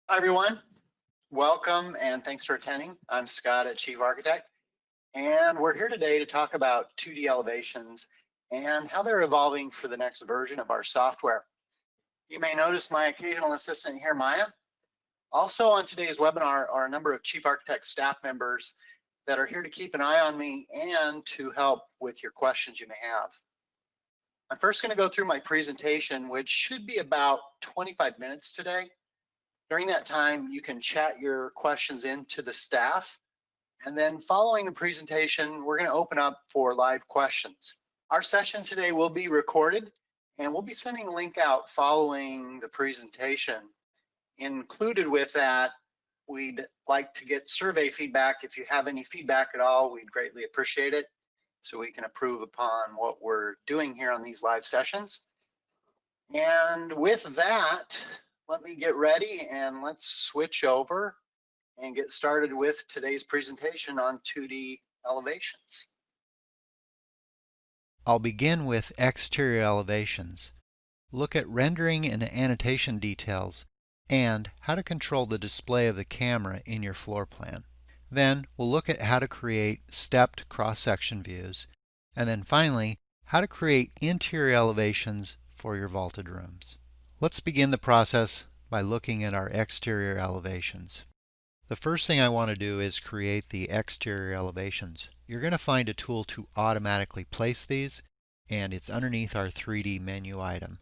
Hi, everyone. Welcome and thanks for attending. I'm Scott at Chief Architect, and we're here today to talk about 2D elevations and how they're evolving for the next version of our software. You may notice my occasional assistant here, Maya. Also on today's webinar are a number of Chief Architect staff members that are here to keep an eye on me and to help with your questions you may have. I'm first going to go through my presentation, which should be about 25 minutes today. During that time, you can chat your questions into the staff. And then following the presentation, we're going to open up for live questions. Our session today will be recorded, and we'll be sending a link out following the presentation. Included with that, we'd like to get survey feedback. If you have any feedback at all, we'd greatly appreciate it so we can improve upon what we're doing here on these live sessions. And with that, let me get ready and let's switch over and get started with today's presentation on 2D elevations. I'll begin with exterior elevations. Look at rendering and annotation details and how to control the display of the camera in your floor plan. Then we'll look at how to create stepped cross-section views, and then finally how to create interior elevations for your vaulted rooms. Let's begin the process by looking at our exterior elevations. The first thing I want to do is create the exterior elevations. You're going to find a tool to automatically place these, and it's underneath our 3D menu item.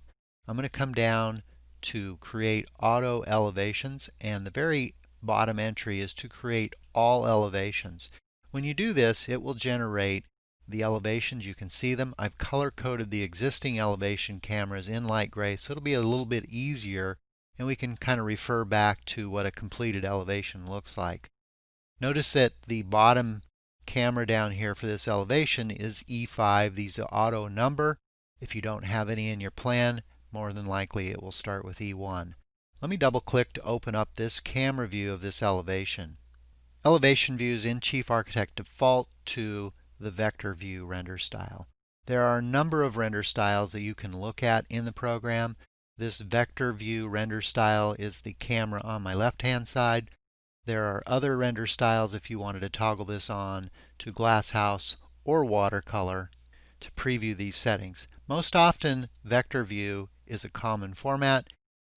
I'm going to come down to create auto elevations, and the very bottom entry is to create all elevations. When you do this, it will generate the elevations. You can see them. I've color coded the existing elevation cameras in light gray, so it'll be a little bit easier, and we can kind of refer back to what a completed elevation looks like. Notice that the bottom camera down here for this elevation is E5. These are auto number. If you don't have any in your plan, more than likely it will start with E1. Let me double click to open up this camera view of this elevation. Elevation views in Chief Architect default to the vector view render style. There are a number of render styles that you can look at in the program. This vector view render style is the camera on my left hand side. There are other render styles if you wanted to toggle this on to glasshouse or watercolor to preview these settings. Most often vector view is a common format.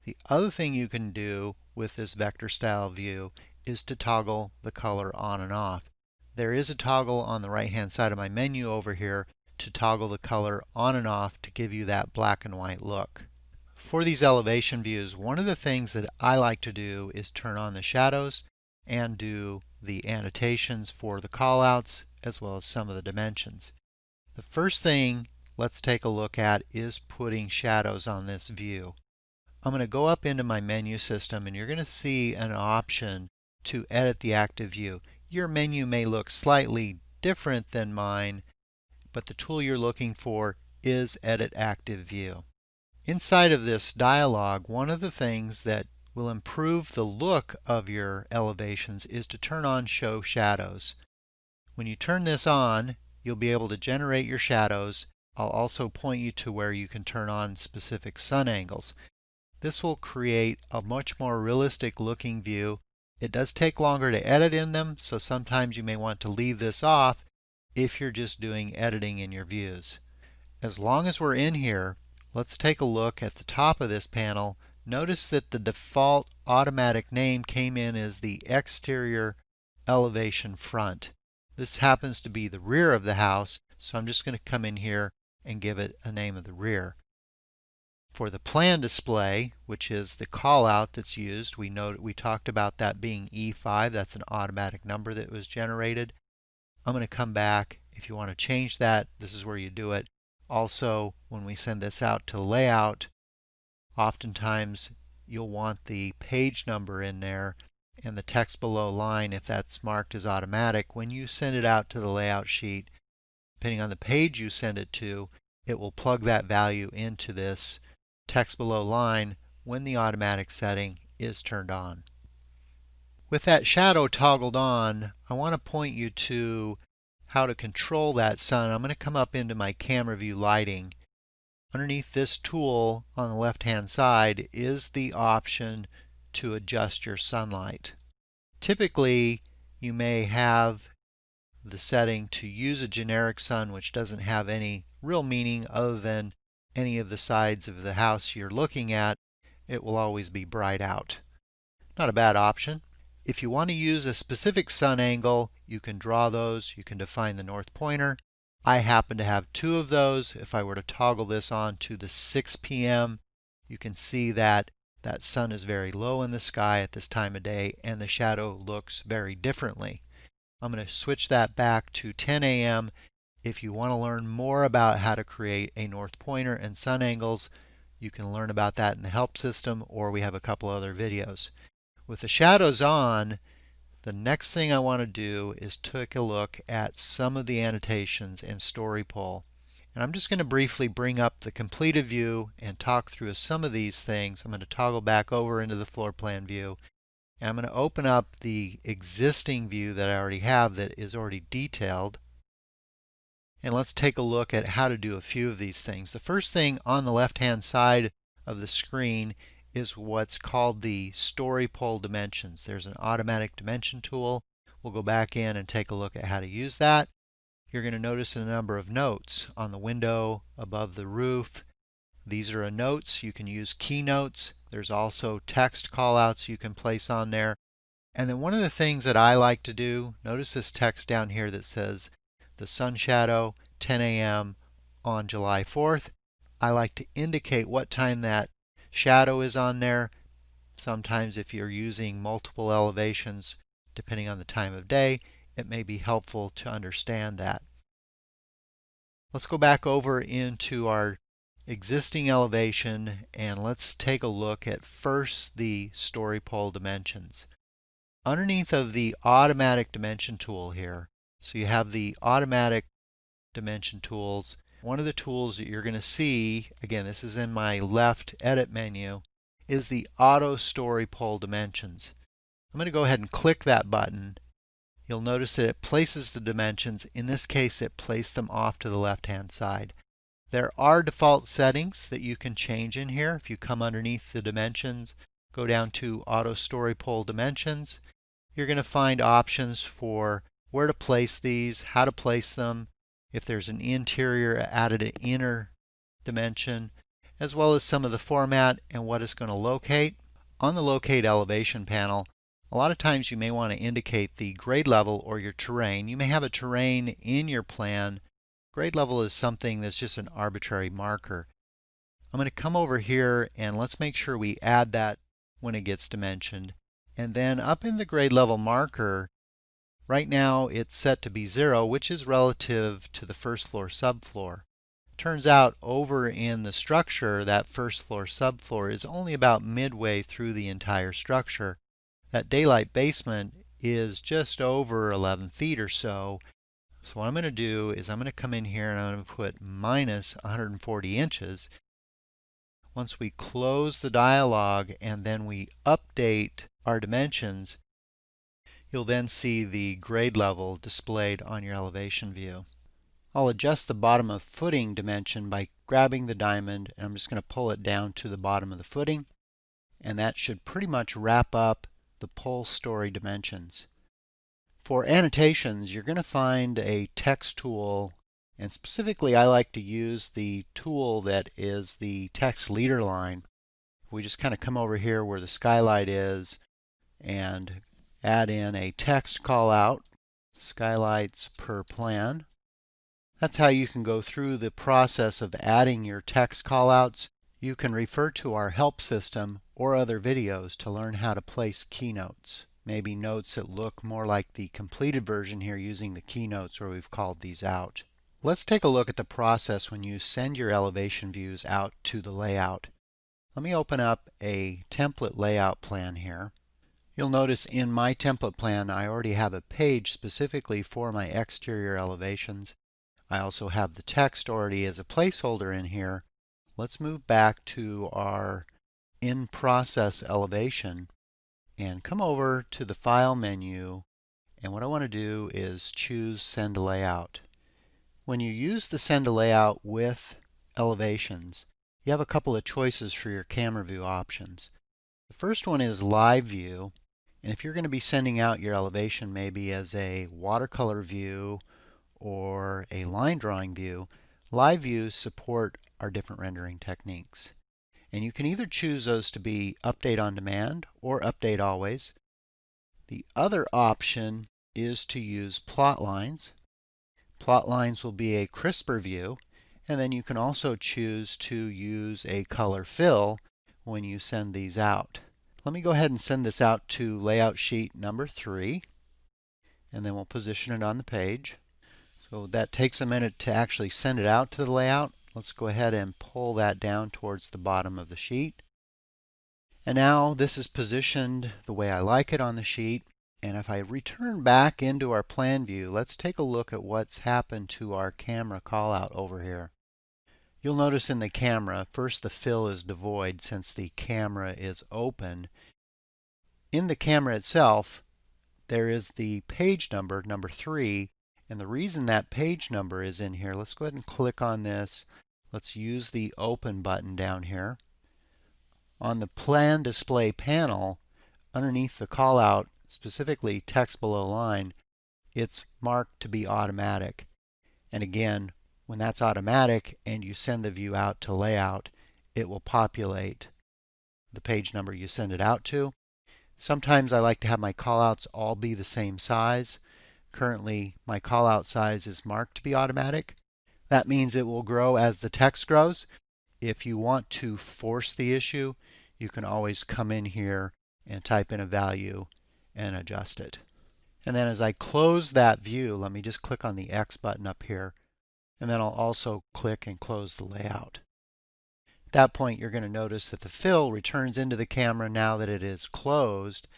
The other thing you can do with this vector style view is to toggle the color on and off. There is a toggle on the right hand side of my menu over here to toggle the color on and off to give you that black and white look. For these elevation views, one of the things that I like to do is turn on the shadows and do the annotations for the callouts as well as some of the dimensions. The first thing let's take a look at is putting shadows on this view. I'm going to go up into my menu system, and you're going to see an option to edit the active view. Your menu may look slightly different than mine, but the tool you're looking for is Edit Active View. Inside of this dialog, one of the things that will improve the look of your elevations is to turn on Show Shadows. When you turn this on, you'll be able to generate your shadows. I'll also point you to where you can turn on specific sun angles. This will create a much more realistic looking view. It does take longer to edit in them, so sometimes you may want to leave this off if you're just doing editing in your views. As long as we're in here, let's take a look at the top of this panel. Notice that the default automatic name came in as the exterior elevation front. This happens to be the rear of the house, so I'm just going to come in here and give it a name of the rear. For the plan display, which is the callout that's used, we talked about that being E5. That's an automatic number that was generated. I'm going to come back. If you want to change that, this is where you do it. Also, when we send this out to layout, oftentimes you'll want the page number in there and the text below line, if that's marked as automatic. When you send it out to the layout sheet, depending on the page you send it to, it will plug that value into this text below line when the automatic setting is turned on. With that shadow toggled on, I want to point you to how to control that sun. I'm going to come up into my camera view lighting. Underneath this tool on the left hand side is the option to adjust your sunlight. Typically, you may have the setting to use a generic sun which doesn't have any real meaning other than any of the sides of the house you're looking at. It will always be bright out. Not a bad option. If you want to use a specific sun angle, you can draw those. You can define the north pointer. I happen to have two of those. If I were to toggle this on to the 6 p.m., you can see that that sun is very low in the sky at this time of day and the shadow looks very differently. I'm going to switch that back to 10 a.m. If you want to learn more about how to create a north pointer and sun angles, you can learn about that in the help system, or we have a couple other videos. With the shadows on, the next thing I want to do is take a look at some of the annotations in Story Pole. And I'm just going to briefly bring up the completed view and talk through some of these things. I'm going to toggle back over into the floor plan view. And I'm going to open up the existing view that I already have that is already detailed. And let's take a look at how to do a few of these things. The first thing on the left-hand side of the screen is what's called the Story Pole dimensions. There's an automatic dimension tool. We'll go back in and take a look at how to use that. You're going to notice a number of notes on the window, above the roof. These are notes. You can use keynotes. There's also text callouts you can place on there. And then one of the things that I like to do, notice this text down here that says the sun shadow 10 a.m. on July 4th. I like to indicate what time that shadow is on there. Sometimes if you're using multiple elevations, depending on the time of day, it may be helpful to understand that. Let's go back over into our existing elevation and let's take a look at first the story pole dimensions. Underneath of the automatic dimension tool here, so you have the automatic dimension tools. One of the tools that you're going to see, again this is in my left edit menu, is the auto story pole dimensions. I'm going to go ahead and click that button. You'll notice that it places the dimensions. In this case it placed them off to the left hand side. There are default settings that you can change in here. If you come underneath the dimensions, go down to Auto Story Pole Dimensions, you're going to find options for where to place these, how to place them, if there's an interior, added an inner dimension, as well as some of the format and what it's going to locate. On the Locate Elevation panel, a lot of times you may want to indicate the grade level or your terrain. You may have a terrain in your plan. Grade level is something that's just an arbitrary marker. I'm going to come over here and let's make sure we add that when it gets dimensioned. And then up in the grade level marker, right now it's set to be 0, which is relative to the first floor subfloor. Turns out over in the structure, that first floor subfloor is only about midway through the entire structure. That daylight basement is just over 11 feet or so. So what I'm going to do is I'm going to come in here and I'm going to put minus 140 inches. Once we close the dialog and then we update our dimensions, you'll then see the grade level displayed on your elevation view. I'll adjust the bottom of footing dimension by grabbing the diamond and I'm just going to pull it down to the bottom of the footing, and that should pretty much wrap up the pole story dimensions. For annotations, you're going to find a text tool, and specifically I like to use the tool that is the text leader line. We just kind of come over here where the skylight is and add in a text call out, skylights per plan. That's how you can go through the process of adding your text callouts. You can refer to our help system or other videos to learn how to place keynotes. Maybe notes that look more like the completed version here using the keynotes where we've called these out. Let's take a look at the process when you send your elevation views out to the layout. Let me open up a template layout plan here. You'll notice in my template plan I already have a page specifically for my exterior elevations. I also have the text already as a placeholder in here. Let's move back to our in process elevation and come over to the file menu, and what I want to do is choose send to layout. When you use the send to layout with elevations, you have a couple of choices for your camera view options. The first one is live view. And if you're going to be sending out your elevation maybe as a watercolor view or a line drawing view, live views support our different rendering techniques. And you can either choose those to be update on demand or update always. The other option is to use plot lines. Plot lines will be a crisper view, and then you can also choose to use a color fill when you send these out. Let me go ahead and send this out to layout sheet number 3, and then we'll position it on the page. So that takes a minute to actually send it out to the layout. Let's go ahead and pull that down towards the bottom of the sheet. And now this is positioned the way I like it on the sheet. And if I return back into our plan view, let's take a look at what's happened to our camera callout over here. You'll notice in the camera, first the fill is devoid since the camera is open. In the camera itself, there is the page number, number 3, and the reason that page number is in here, let's go ahead and click on this. Let's use the open button down here. On the plan display panel, underneath the callout, specifically text below line, it's marked to be automatic. And again, when that's automatic and you send the view out to layout, it will populate the page number you send it out to. Sometimes I like to have my callouts all be the same size. Currently, my callout size is marked to be automatic. That means it will grow as the text grows. If you want to force the issue, you can always come in here and type in a value and adjust it. And then as I close that view, let me just click on the X button up here, and then I'll also click and close the layout. At that point, you're going to notice that the fill returns into the camera now that it is closed.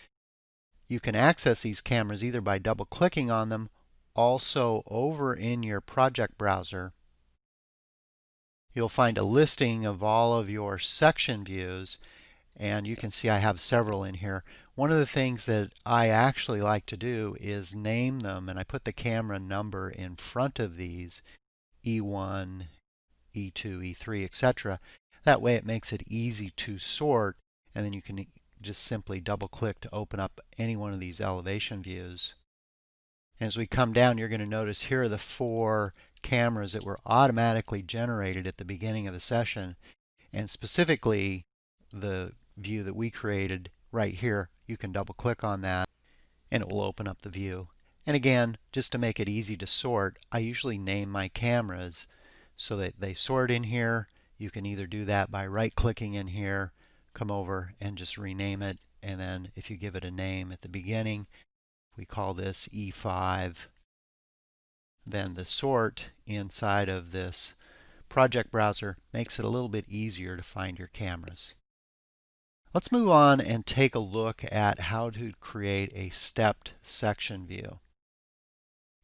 You can access these cameras either by double clicking on them, also over in your project browser. You'll find a listing of all of your section views, and you can see I have several in here. One of the things that I actually like to do is name them, and I put the camera number in front of these, E1, E2, E3, etc. That way it makes it easy to sort, and then you can just simply double click to open up any one of these elevation views. And as we come down, you're going to notice here are the 4 cameras that were automatically generated at the beginning of the session, and specifically the view that we created right here. You can double click on that and it will open up the view. And again, just to make it easy to sort, I usually name my cameras so that they sort in here. You can either do that by right clicking in here, come over and just rename it, and then if you give it a name at the beginning, we call this E5, then the sort inside of this project browser makes it a little bit easier to find your cameras. Let's move on and take a look at how to create a stepped section view.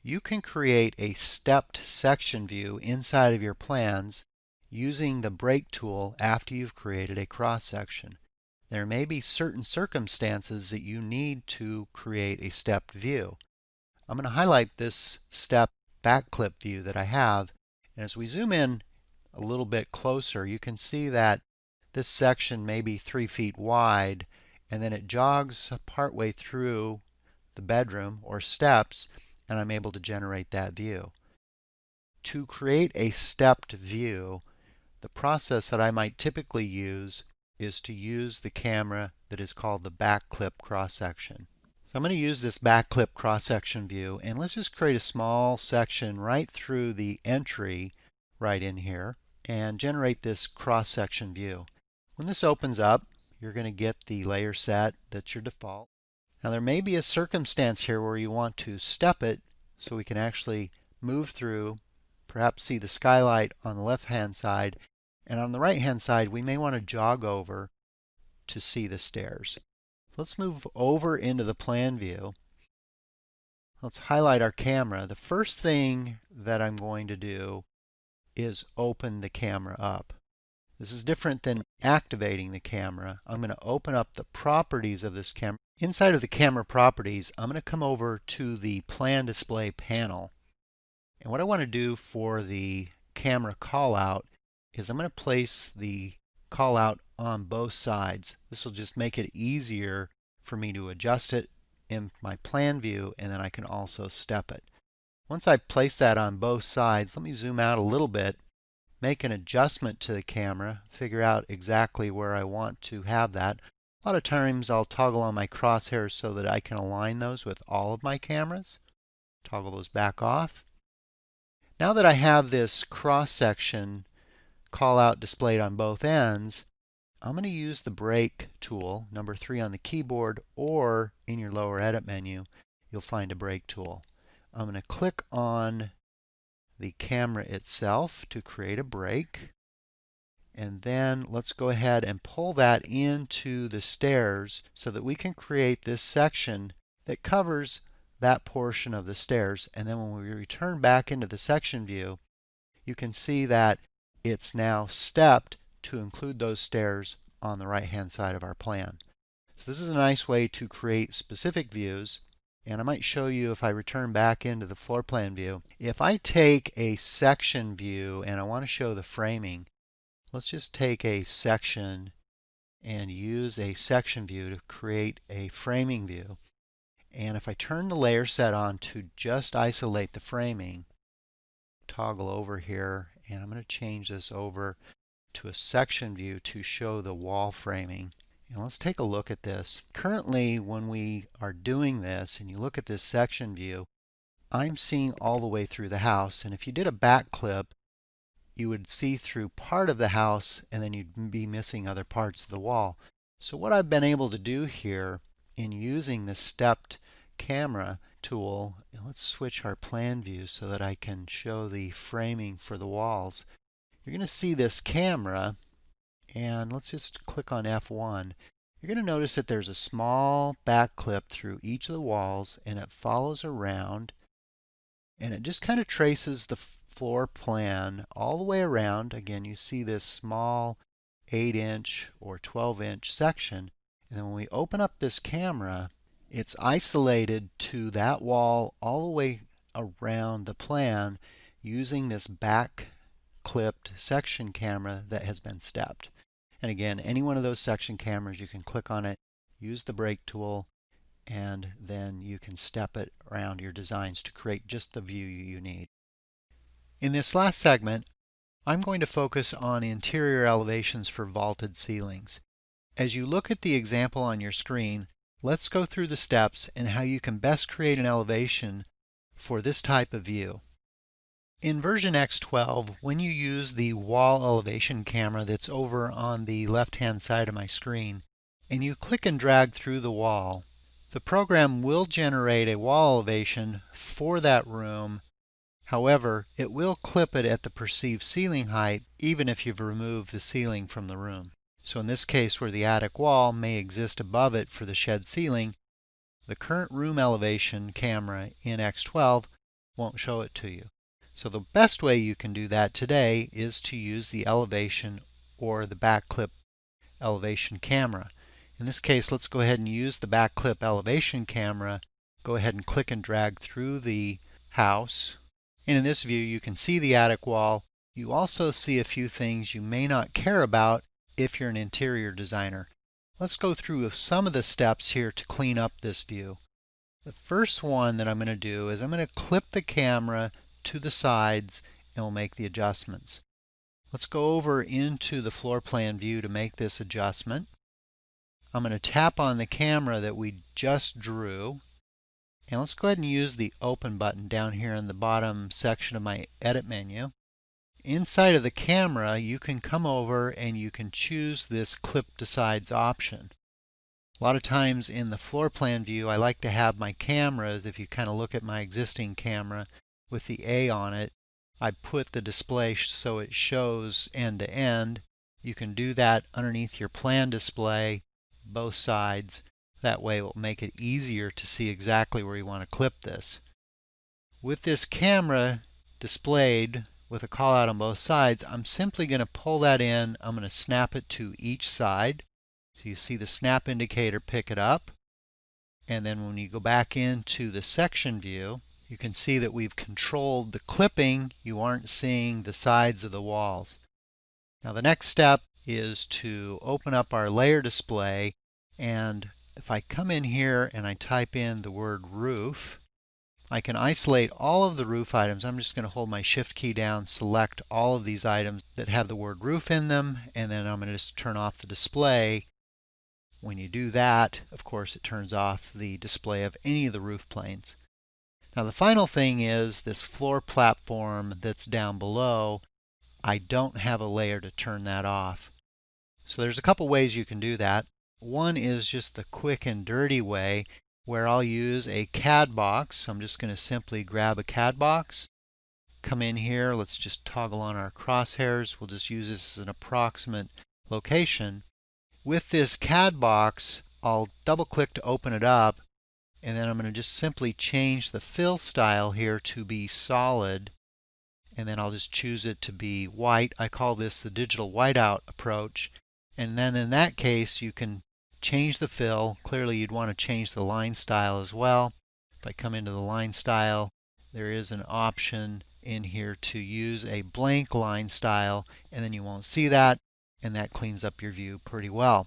You can create a stepped section view inside of your plans using the break tool after you've created a cross section. There may be certain circumstances that you need to create a stepped view. I'm going to highlight this step backclip view that I have, and as we zoom in a little bit closer, you can see that this section may be 3 feet wide, and then it jogs partway through the bedroom or steps, and I'm able to generate that view. To create a stepped view, the process that I might typically use is to use the camera that is called the backclip cross-section. So I'm going to use this backclip cross-section view, and let's just create a small section right through the entry right in here and generate this cross-section view. When this opens up, you're going to get the layer set that's your default. Now there may be a circumstance here where you want to step it so we can actually move through, perhaps see the skylight on the left-hand side, and on the right-hand side we may want to jog over to see the stairs. Let's move over into the plan view. Let's highlight our camera. The first thing that I'm going to do is open the camera up. This is different than activating the camera. I'm going to open up the properties of this camera. Inside of the camera properties, I'm going to come over to the plan display panel. And what I want to do for the camera callout is I'm going to place the call out on both sides. This will just make it easier for me to adjust it in my plan view, and then I can also step it. Once I place that on both sides, let me zoom out a little bit, make an adjustment to the camera, figure out exactly where I want to have that. A lot of times I'll toggle on my crosshairs so that I can align those with all of my cameras. Toggle those back off. Now that I have this cross section call out displayed on both ends, I'm going to use the Break tool, number 3 on the keyboard, or in your lower edit menu, you'll find a Break tool. I'm going to click on the camera itself to create a break. And then let's go ahead and pull that into the stairs so that we can create this section that covers that portion of the stairs. And then when we return back into the section view, you can see that it's now stepped to include those stairs on the right hand side of our plan. So this is a nice way to create specific views. And I might show you if I return back into the floor plan view. If I take a section view and I want to show the framing, let's just take a section and use a section view to create a framing view. And if I turn the layer set on to just isolate the framing, toggle over here, and I'm going to change this over to a section view to show the wall framing. And let's take a look at this. Currently, when we are doing this and you look at this section view, I'm seeing all the way through the house. And if you did a back clip, you would see through part of the house and then you'd be missing other parts of the wall. So what I've been able to do here in using the stepped camera tool, and let's switch our plan view so that I can show the framing for the walls. You're going to see this camera, and let's just click on F1. You're going to notice that there's a small back clip through each of the walls, and it follows around, and it just kind of traces the floor plan all the way around. Again, you see this small 8-inch or 12-inch section, and then when we open up this camera, it's isolated to that wall all the way around the plan using this back clipped section camera that has been stepped. And again, any one of those section cameras, you can click on it, use the Break tool, and then you can step it around your designs to create just the view you need. In this last segment, I'm going to focus on interior elevations for vaulted ceilings. As you look at the example on your screen, let's go through the steps and how you can best create an elevation for this type of view. In version X12, when you use the wall elevation camera that's over on the left-hand side of my screen, and you click and drag through the wall, the program will generate a wall elevation for that room. However, it will clip it at the perceived ceiling height even if you've removed the ceiling from the room. So in this case, where the attic wall may exist above it for the shed ceiling, the current room elevation camera in X12 won't show it to you. So the best way you can do that today is to use the elevation or the back clip elevation camera. In this case, let's go ahead and use the back clip elevation camera. Go ahead and click and drag through the house. And in this view, you can see the attic wall. You also see a few things you may not care about if you're an interior designer. Let's go through some of the steps here to clean up this view. The first one that I'm going to do is I'm going to clip the camera to the sides and we'll make the adjustments. Let's go over into the floor plan view to make this adjustment. I'm going to tap on the camera that we just drew, and let's go ahead and use the open button down here in the bottom section of my edit menu. Inside of the camera, you can come over and you can choose this clip to sides option. A lot of times in the floor plan view, I like to have my cameras, if you kind of look at my existing camera with the A on it, I put the display so it shows end to end. You can do that underneath your plan display, both sides. That way it will make it easier to see exactly where you want to clip this. With this camera displayed with a call out on both sides, I'm simply going to pull that in. I'm going to snap it to each side. So you see the snap indicator pick it up. And then when you go back into the section view, you can see that we've controlled the clipping. You aren't seeing the sides of the walls. Now the next step is to open up our layer display, and if I come in here and I type in the word roof, I can isolate all of the roof items. I'm just going to hold my shift key down, select all of these items that have the word roof in them, and then I'm going to just turn off the display. When you do that, of course, it turns off the display of any of the roof planes. Now the final thing is this floor platform that's down below. I don't have a layer to turn that off. So there's a couple ways you can do that. One is just the quick and dirty way, where I'll use a Cad box. I'm just going to simply grab a Cad box, come in here, let's just toggle on our crosshairs. We'll just use this as an approximate location. With this Cad box, I'll double click to open it up, and then I'm going to just simply change the fill style here to be solid, and then I'll just choose it to be white. I call this the digital whiteout approach. And then in that case, you can change the fill. Clearly you'd want to change the line style as well. If I come into the line style, there is an option in here to use a blank line style, and then you won't see that, and that cleans up your view pretty well.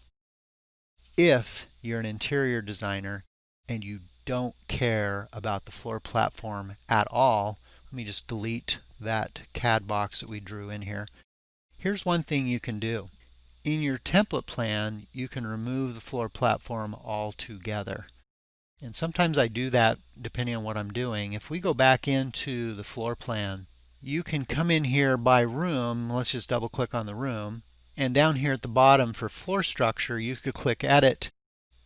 If you're an interior designer and you don't care about the floor platform at all, let me just delete that Cad box that we drew in here. Here's one thing you can do. In your template plan, you can remove the floor platform altogether. And sometimes I do that depending on what I'm doing. If we go back into the floor plan, you can come in here by room. Let's just double click on the room. And down here at the bottom for floor structure, you could click Edit,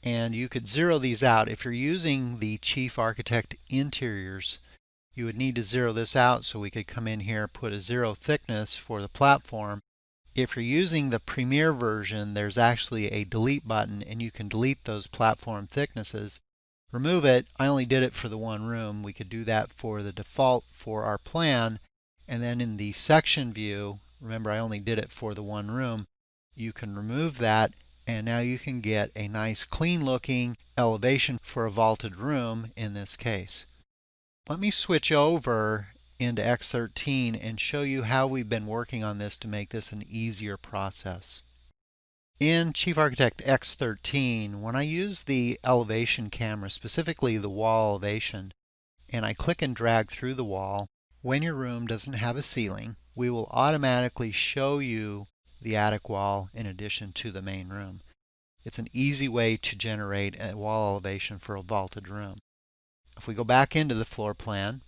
and you could zero these out. If you're using the Chief Architect Interiors, you would need to zero this out, so we could come in here, put a 0 thickness for the platform. If you're using the Premier version, there's actually a delete button, and you can delete those platform thicknesses. Remove it. I only did it for the one room. We could do that for the default for our plan. And then in the section view, remember I only did it for the one room, you can remove that, and now you can get a nice clean looking elevation for a vaulted room in this case. Let me switch over into X13 and show you how we've been working on this to make this an easier process. In Chief Architect X13, when I use the elevation camera, specifically the wall elevation, and I click and drag through the wall, when your room doesn't have a ceiling, we will automatically show you the attic wall in addition to the main room. It's an easy way to generate a wall elevation for a vaulted room. If we go back into the floor plan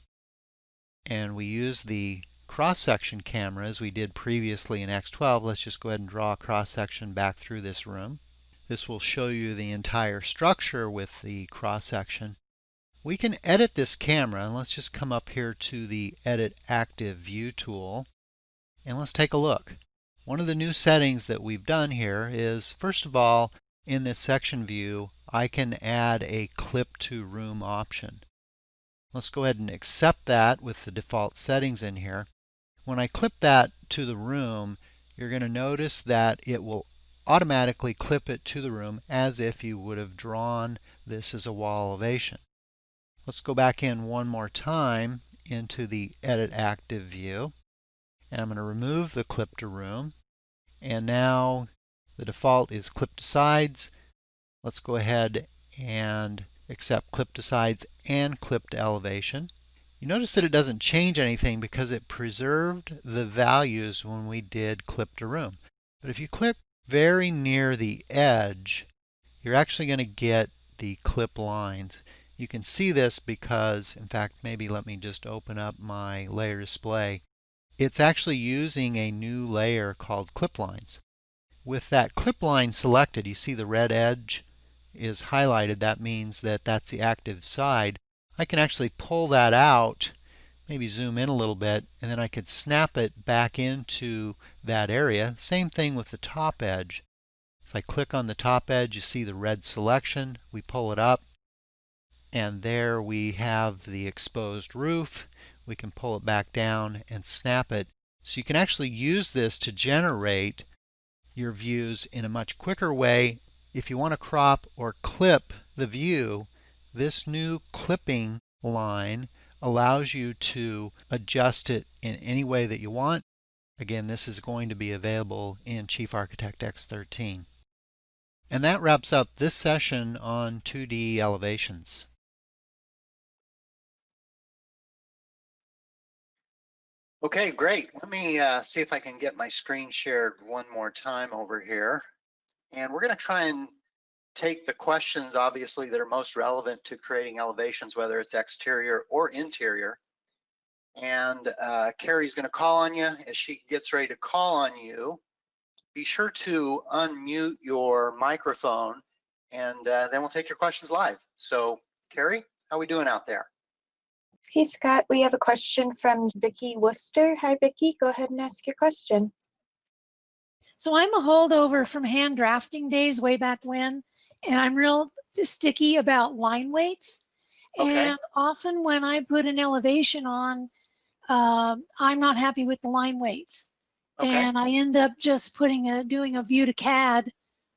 and we use the cross-section camera as we did previously in X12, let's just go ahead and draw a cross-section back through this room. This will show you the entire structure with the cross-section. We can edit this camera, and let's just come up here to the Edit Active View tool, and let's take a look. One of the new settings that we've done here is, first of all, in this section view, I can add a Clip to Room option. Let's go ahead and accept that with the default settings in here. When I clip that to the room, you're going to notice that it will automatically clip it to the room as if you would have drawn this as a wall elevation. Let's go back in one more time into the Edit Active View, and I'm going to remove the Clip to Room, and now the default is Clip to Sides. Let's go ahead and accept Clip to Sides and Clip to Elevation. You notice that it doesn't change anything because it preserved the values when we did Clip to Room. But if you click very near the edge, you're actually going to get the clip lines. You can see this because, in fact, maybe let me just open up my layer display. It's actually using a new layer called clip lines. With that clip line selected, you see the red edge is highlighted. That means that that's the active side. I can actually pull that out, maybe zoom in a little bit, and then I could snap it back into that area. Same thing with the top edge. If I click on the top edge, you see the red selection. We pull it up, and there we have the exposed roof. We can pull it back down and snap it. So you can actually use this to generate your views in a much quicker way. If you want to crop or clip the view, this new clipping line allows you to adjust it in any way that you want. Again, this is going to be available in Chief Architect X13. And that wraps up this session on 2D elevations. Okay, great. Let me see if I can get my screen shared one more time over here. And we're going to try and take the questions, obviously, that are most relevant to creating elevations, whether it's exterior or interior. And Carrie's going to call on you. As she gets ready to call on you, be sure to unmute your microphone, and then we'll take your questions live. So, Carrie, how are we doing out there? Hey, Scott, we have a question from Vicki Worcester. Hi, Vicki. Go ahead and ask your question. So I'm a holdover from hand drafting days way back when, and I'm real sticky about line weights. Okay. And often when I put an elevation on, I'm not happy with the line weights. Okay. And I end up just doing a view to CAD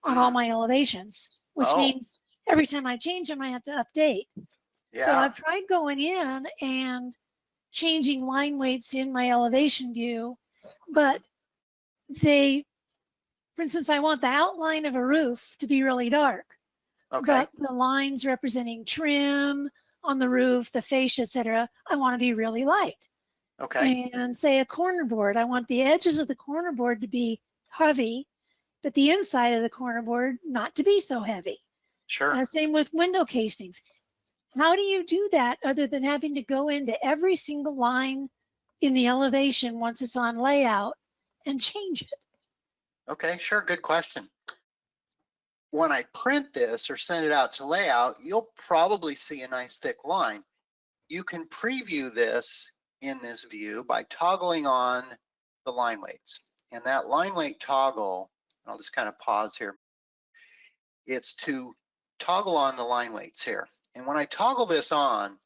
on all my elevations, which means every time I change them, I have to update. Yeah. So I've tried going in and changing line weights in my elevation view, but for instance, I want the outline of a roof to be really dark, but the lines representing trim on the roof, the fascia, etc., I want to be really light. Okay. And say a corner board, I want the edges of the corner board to be heavy, but the inside of the corner board not to be so heavy. Sure. Same with window casings. How do you do that other than having to go into every single line in the elevation once it's on layout and change it? Okay, sure. Good question. When I print this or send it out to layout, you'll probably see a nice thick line. You can preview this in this view by toggling on the line weights. And that line weight toggle, I'll just kind of pause here. It's to toggle on the line weights here. And when I toggle this on,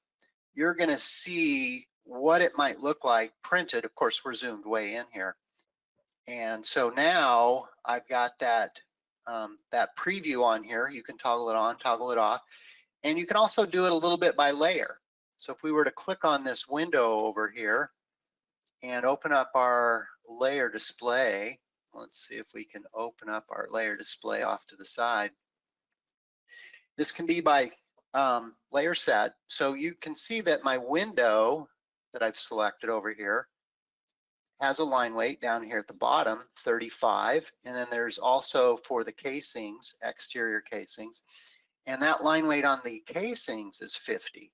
you're going to see what it might look like printed. Of course, we're zoomed way in here. And so now I've got that preview on here. You can toggle it on, toggle it off. And you can also do it a little bit by layer. So if we were to click on this window over here and open up our layer display, let's see if we can open up our layer display off to the side. This can be by layer set. So you can see that my window that I've selected over here has a line weight down here at the bottom, 35. And then there's also for the casings, exterior casings. And that line weight on the casings is 50.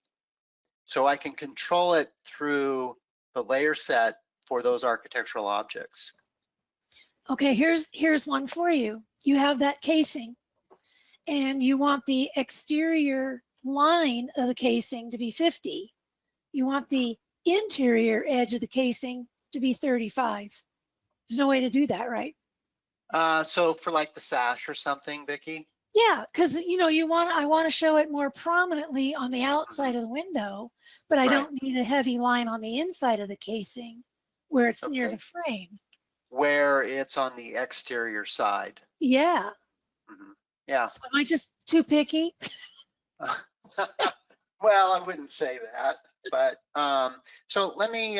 So I can control it through the layer set for those architectural objects. Okay, here's one for you. You have that casing and you want the exterior line of the casing to be 50. You want the interior edge of the casing to be 35. There's no way to do that, right? So for like the sash or something, Vicki? Yeah, because I want to show it more prominently on the outside of the window, but I don't need a heavy line on the inside of the casing where it's near the frame. Where it's on the exterior side. Yeah. Yeah. So am I just too picky? Well, I wouldn't say that, but so let me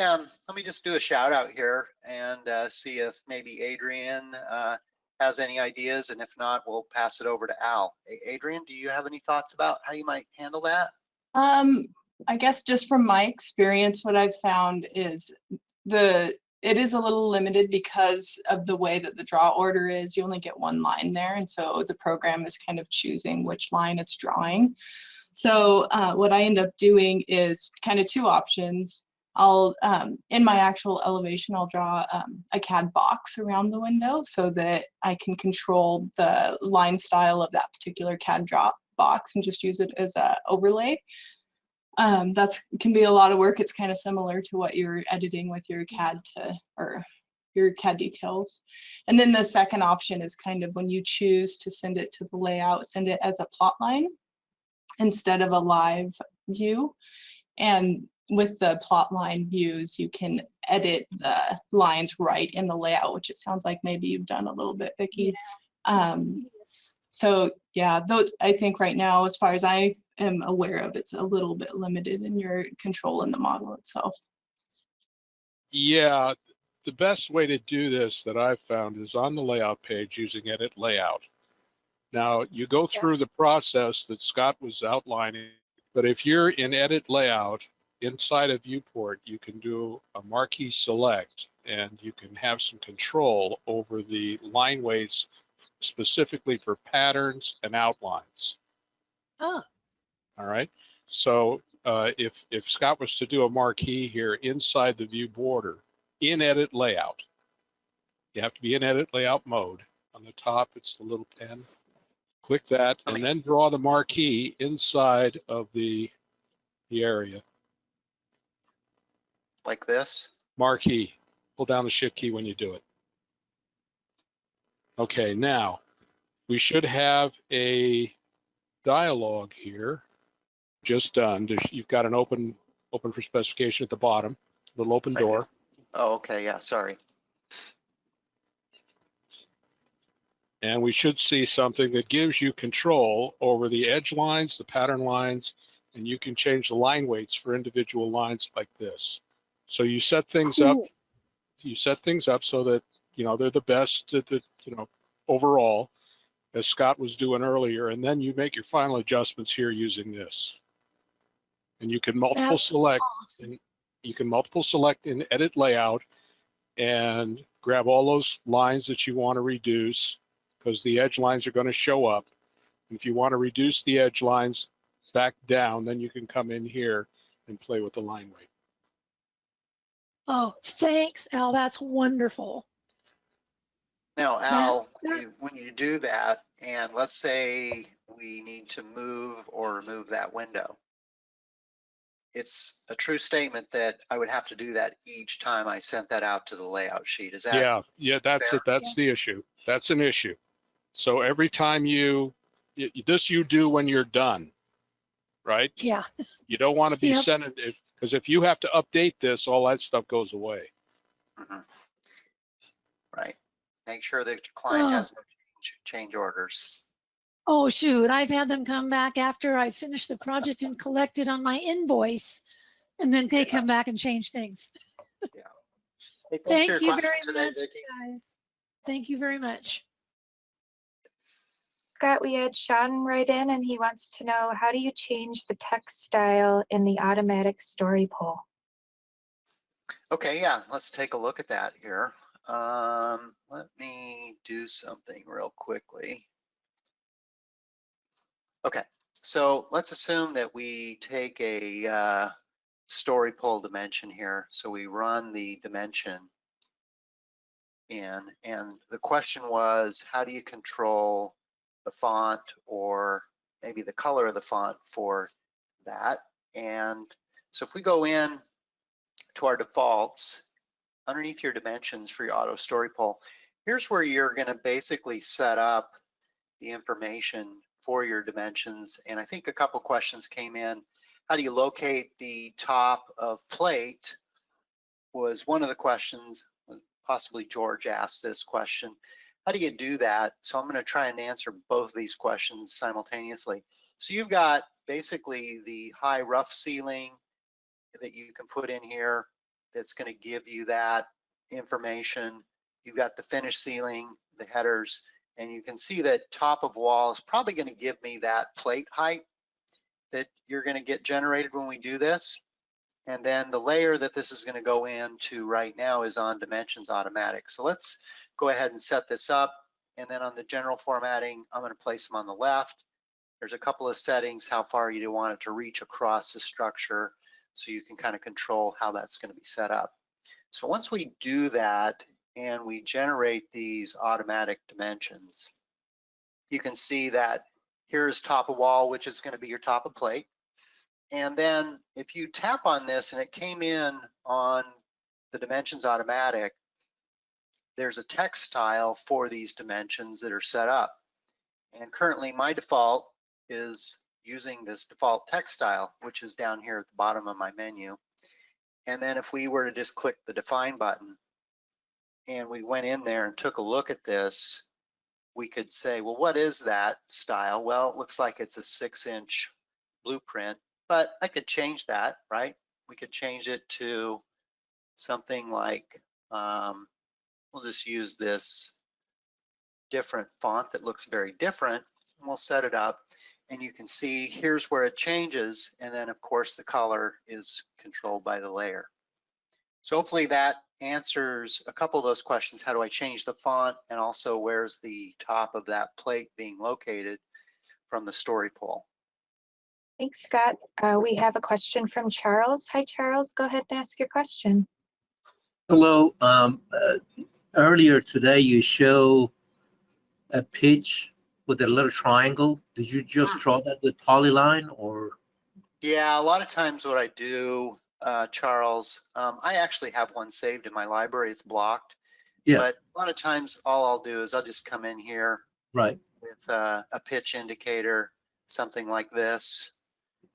just do a shout out here and see if maybe Adrian has any ideas, and if not, we'll pass it over to Al. Adrian, do you have any thoughts about how you might handle that? I guess just from my experience, what I've found is it is a little limited because of the way that the draw order is. You only get one line there, and so the program is kind of choosing which line it's drawing. So what I end up doing is kind of two options. I'll, in my actual elevation, I'll draw a Cad box around the window so that I can control the line style of that particular Cad drop box and just use it as an overlay. That can be a lot of work. It's kind of similar to what you're editing with your CAD or your CAD details. And then the second option is kind of when you choose to send it to the layout, send it as a plot line instead of a live view. And with the plot line views, you can edit the lines right in the layout, which it sounds like maybe you've done a little bit, Vicki. Yeah. So yeah, those, I think right now, as far as I am aware of, it's a little bit limited in your control in the model itself. Yeah, the best way to do this that I've found is on the layout page using Edit Layout. Now, you go through the process that Scott was outlining, but if you're in Edit Layout, inside of Viewport, you can do a marquee select, and you can have some control over the line weights specifically for patterns and outlines. Oh, All right. So if Scott was to do a marquee here inside the view border in Edit Layout, you have to be in Edit Layout mode. On the top, it's the little pen. Click that, and then draw the marquee inside of the area. Like this? Marquee. Pull down the Shift key when you do it. Okay, now we should have a dialog here. Just done. You've got an open for specification at the bottom, little open door. Oh, okay, yeah, sorry. And we should see something that gives you control over the edge lines, the pattern lines, and you can change the line weights for individual lines like this. So you set things up. You set things up so that they're the best at the overall, as Scott was doing earlier, and then you make your final adjustments here using this. And you can multiple select. awesome. And you can multiple select in Edit Layout and grab all those lines that you want to reduce, because the edge lines are going to show up. And if you want to reduce the edge lines back down, then you can come in here and play with the line weight. Oh, thanks, Al. That's wonderful. Now, Al, that- when you do that, and let's say we need to move or remove that window, it's a true statement that I would have to do that each time I sent that out to the layout sheet. Is that? Yeah, that's fair? it. That's the issue. That's an issue. So every time you do when you're done, right? Yeah. You don't want to be Yep. sending it, because if you have to update this, all that stuff goes away. Mhm. Right. Make sure the client Oh. has no change orders. Oh, shoot. I've had them come back after I finish the project and collect it on my invoice, and then they come back and change things. Hey, thanks for Thank your you question very today, much, Vicki. guys. Thank you very much. Scott, we had Sean write in and he wants to know, how do you change the text style in the automatic story poll? Okay, yeah, let's take a look at that here. Let me do something real quickly. Okay, so let's assume that we take a story poll dimension here. So we run the dimension in, and the question was, how do you control the font or maybe the color of the font for that? And so if we go in to our defaults, underneath your dimensions for your auto story poll, here's where you're going to basically set up the information for your dimensions. And I think a couple questions came in. How do you locate the top of plate was one of the questions. Possibly George asked this question. How do you do that? So I'm going to try and answer both of these questions simultaneously. So you've got basically the high rough ceiling that you can put in here that's going to give you that information. You've got the finished ceiling, the headers, and you can see that top of wall is probably going to give me that plate height that you're going to get generated when we do this. And then the layer that this is going to go into right now is on dimensions automatic. So let's go ahead and set this up. And then on the general formatting, I'm going to place them on the left. There's a couple of settings, how far you want it to reach across the structure, so you can kind of control how that's going to be set up. So once we do that and we generate these automatic dimensions, you can see that here's top of wall, which is going to be your top of plate. And then if you tap on this and it came in on the dimensions automatic, there's a text style for these dimensions that are set up. And currently my default is using this default text style, which is down here at the bottom of my menu. And then if we were to just click the define button and we went in there and took a look at this, we could say, well, what is that style? Well, it looks like it's a 6-inch blueprint. But I could change that, right? We could change it to something like We'll just use this different font that looks very different. And we'll set it up, and you can see here's where it changes. And then of course the color is controlled by the layer. So hopefully that answers a couple of those questions. How do I change the font? And also where's the top of that plate being located from the story pole? Thanks, Scott. We have a question from Charles. Hi, Charles. Go ahead and ask your question. Hello. Earlier today, you show a pitch with a little triangle. Did you just draw that with polyline, or? Yeah, a lot of times what I do, Charles, I actually have one saved in my library. It's blocked. Yeah. But a lot of times all I'll do is I'll just come in here Right. with a pitch indicator, something like this,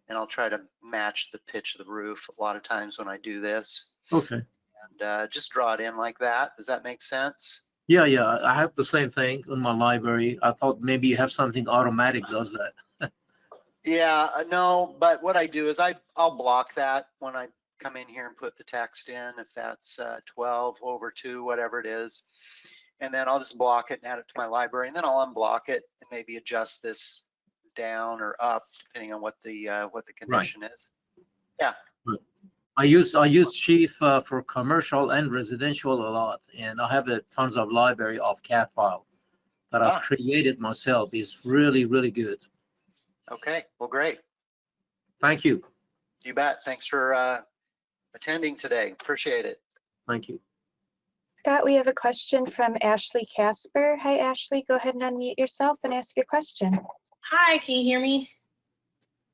and I'll try to match the pitch of the roof a lot of times when I do this. Okay. And just draw it in like that. Does that make sense? Yeah, yeah. I have the same thing in my library. I thought maybe you have something automatic does that. Yeah, no, but what I do is I'll block that when I come in here and put the text in, if that's 12/2, whatever it is. And then I'll just block it and add it to my library, and then I'll unblock it and maybe adjust this down or up depending on what the condition is. Yeah. I use Chief for commercial and residential a lot, and I have a tons of library of CAD file that I've created myself. It's really, really good. Okay, well, great. Thank you. You bet. Thanks for attending today. Appreciate it. Thank you. Scott, we have a question from Ashley Casper. Hi, Ashley. Go ahead and unmute yourself and ask your question. Hi, can you hear me?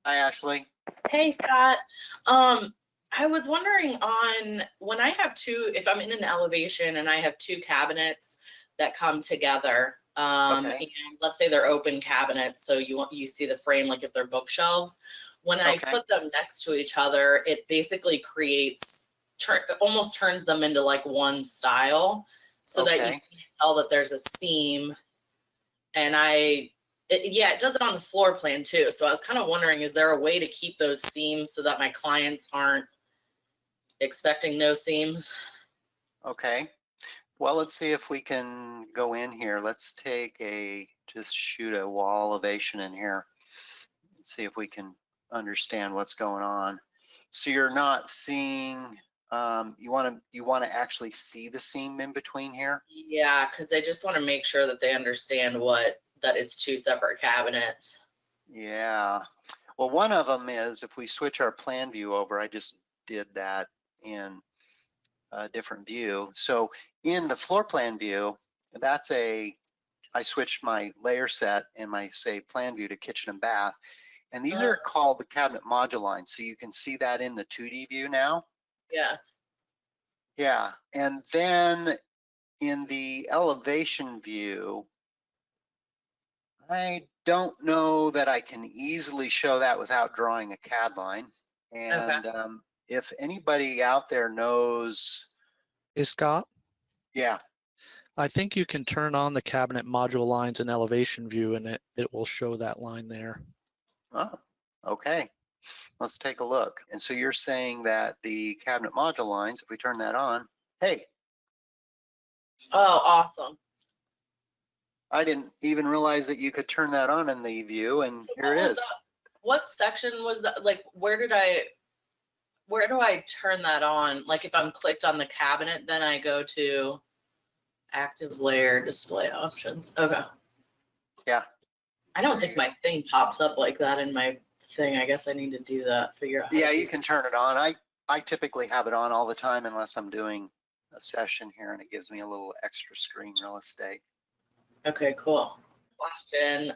Hi, Ashley. Hey, Scott. I was wondering on when I have if I'm in an elevation and I have two cabinets that come together, and let's say they're open cabinets, so you see the frame like if they're bookshelves. When I put them next to each other, it basically almost turns them into like one style, so that you can tell that there's a seam. And it does it on the floor plan too. So I was kind of wondering, is there a way to keep those seams so that my clients aren't expecting no seams? Okay. Well, let's see if we can go in here. Let's just shoot a wall elevation in here and see if we can understand what's going on. So you're not seeing, you want to actually see the seam in between here? Yeah, because I just want to make sure that they understand that it's two separate cabinets. Yeah. Well, one of them is if we switch our plan view over, I just did that in a different view. So in the floor plan view, I switched my layer set in my save plan view to kitchen and bath. And these are called the cabinet module lines. So you can see that in the 2D view now. Yeah. Yeah. And then in the elevation view, I don't know that I can easily show that without drawing a CAD line. And if anybody out there knows. Hey, Scott? Yeah. I think you can turn on the cabinet module lines in elevation view, and it will show that line there. Oh, okay. Let's take a look. And so you're saying that the cabinet module lines, if we turn that on, hey. Oh, awesome. I didn't even realize that you could turn that on in the view, and So here it is. What section was that? Like, where do I turn that on? Like, if I'm clicked on the cabinet, then I go to active layer display options. Okay. Yeah. I don't think my thing pops up like that in my thing. I guess I need to do that, figure out. Yeah, you can turn it on. I typically have it on all the time unless I'm doing a session here, and it gives me a little extra screen real estate. Okay, cool. Question.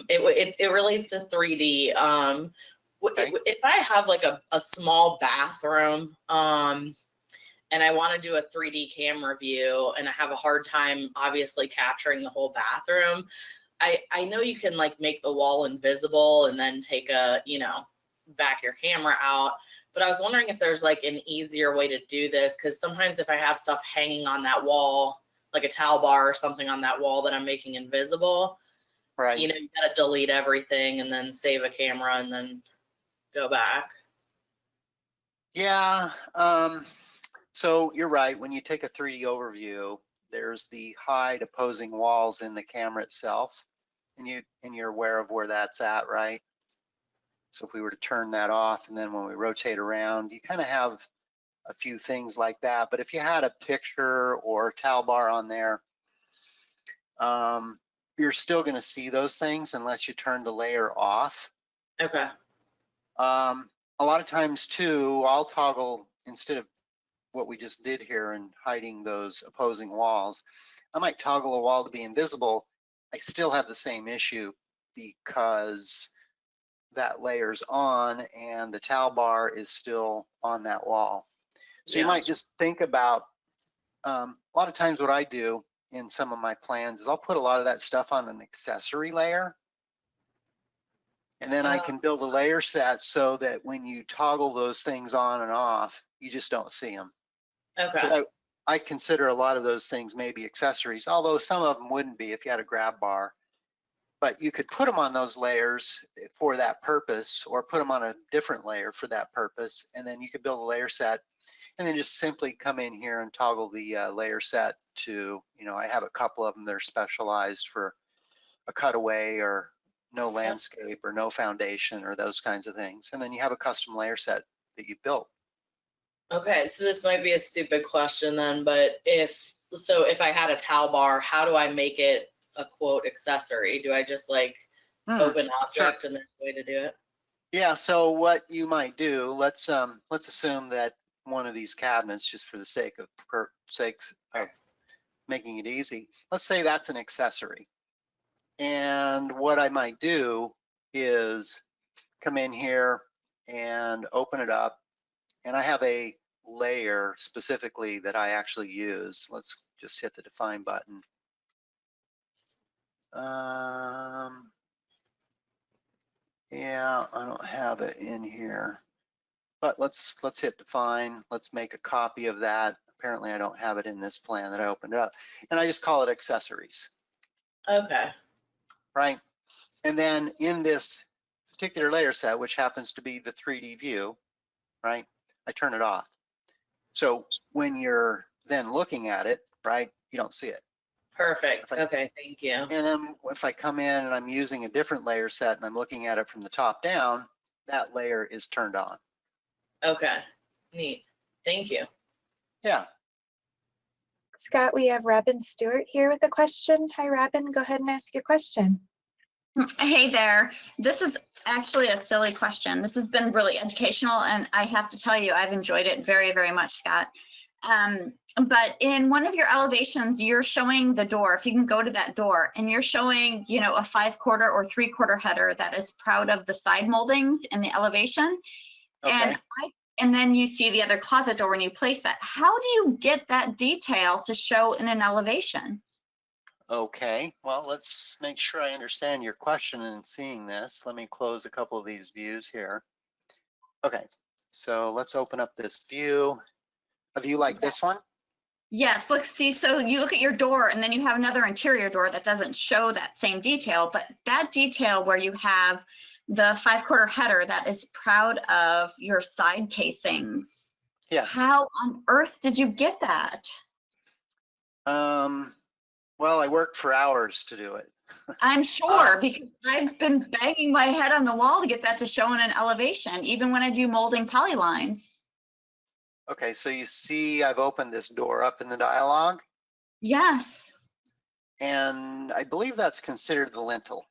It relates to 3D. If I have like a small bathroom, and I want to do a 3D camera view, and I have a hard time obviously capturing the whole bathroom, I know you can like make the wall invisible and then take back your camera out. But I was wondering if there's like an easier way to do this, because sometimes if I have stuff hanging on that wall, like a towel bar or something on that wall that I'm making invisible, right? You gotta delete everything and then save a camera and then go back. Yeah. So you're right. When you take a 3D overview, there's the hide opposing walls in the camera itself, and you're aware of where that's at, right? So if we were to turn that off, and then when we rotate around, you kind of have a few things like that. But if you had a picture or towel bar on there, you're still going to see those things unless you turn the layer off. Okay. A lot of times too, I'll toggle, instead of what we just did here and hiding those opposing walls, I might toggle a wall to be invisible. I still have the same issue because that layer's on and the towel bar is still on that wall. So you might just think about, a lot of times what I do in some of my plans is I'll put a lot of that stuff on an accessory layer. And then I can build a layer set so that when you toggle those things on and off, you just don't see them. Okay. I consider a lot of those things maybe accessories, although some of them wouldn't be if you had a grab bar. But you could put them on those layers for that purpose, or put them on a different layer for that purpose. And then you could build a layer set and then just simply come in here and toggle the layer set to, I have a couple of them that are specialized for a cutaway or no landscape or no foundation or those kinds of things. And then you have a custom layer set that you built. Okay, so this might be a stupid question then, but if I had a towel bar, how do I make it a quote accessory? Do I just like open object and there's a way to do it? Yeah, so what you might do, let's assume that one of these cabinets, just for the sake of making it easy, let's say that's an accessory. And what I might do is come in here and open it up, and I have a layer specifically that I actually use. Let's just hit the define button. Yeah, I don't have it in here, but let's hit define. Let's make a copy of that. Apparently I don't have it in this plan that I opened up, and I just call it accessories. Okay. Right. And then in this particular layer set, which happens to be the 3D view, right, I turn it off. So when you're then looking at it, right, you don't see it. Perfect. Okay, thank you. And then if I come in and I'm using a different layer set and I'm looking at it from the top down, that layer is turned on. Okay, neat. Thank you. Yeah. Scott, we have Robin Stewart here with a question. Hi, Robin. Go ahead and ask your question. Hey there. This is actually a silly question. This has been really educational, and I have to tell you, I've enjoyed it very, very much, Scott. But in one of your elevations, you're showing the door. If you can go to that door, and you're showing, a 5/4 or 3/4 header that is proud of the side moldings in the elevation. Okay. And then you see the other closet door when you place that. How do you get that detail to show in an elevation? Okay, well, let's make sure I understand your question in seeing this. Let me close a couple of these views here. Okay, so let's open up this view. A view like this one? Yes, look, see, so you look at your door and then you have another interior door that doesn't show that same detail, but that detail where you have the 5/4 header that is proud of your side casings. Yes. How on earth did you get that? Well, I worked for hours to do it. I'm sure, because I've been banging my head on the wall to get that to show in an elevation, even when I do molding polylines. Okay, so you see I've opened this door up in the dialog. Yes. And I believe that's considered the lintel.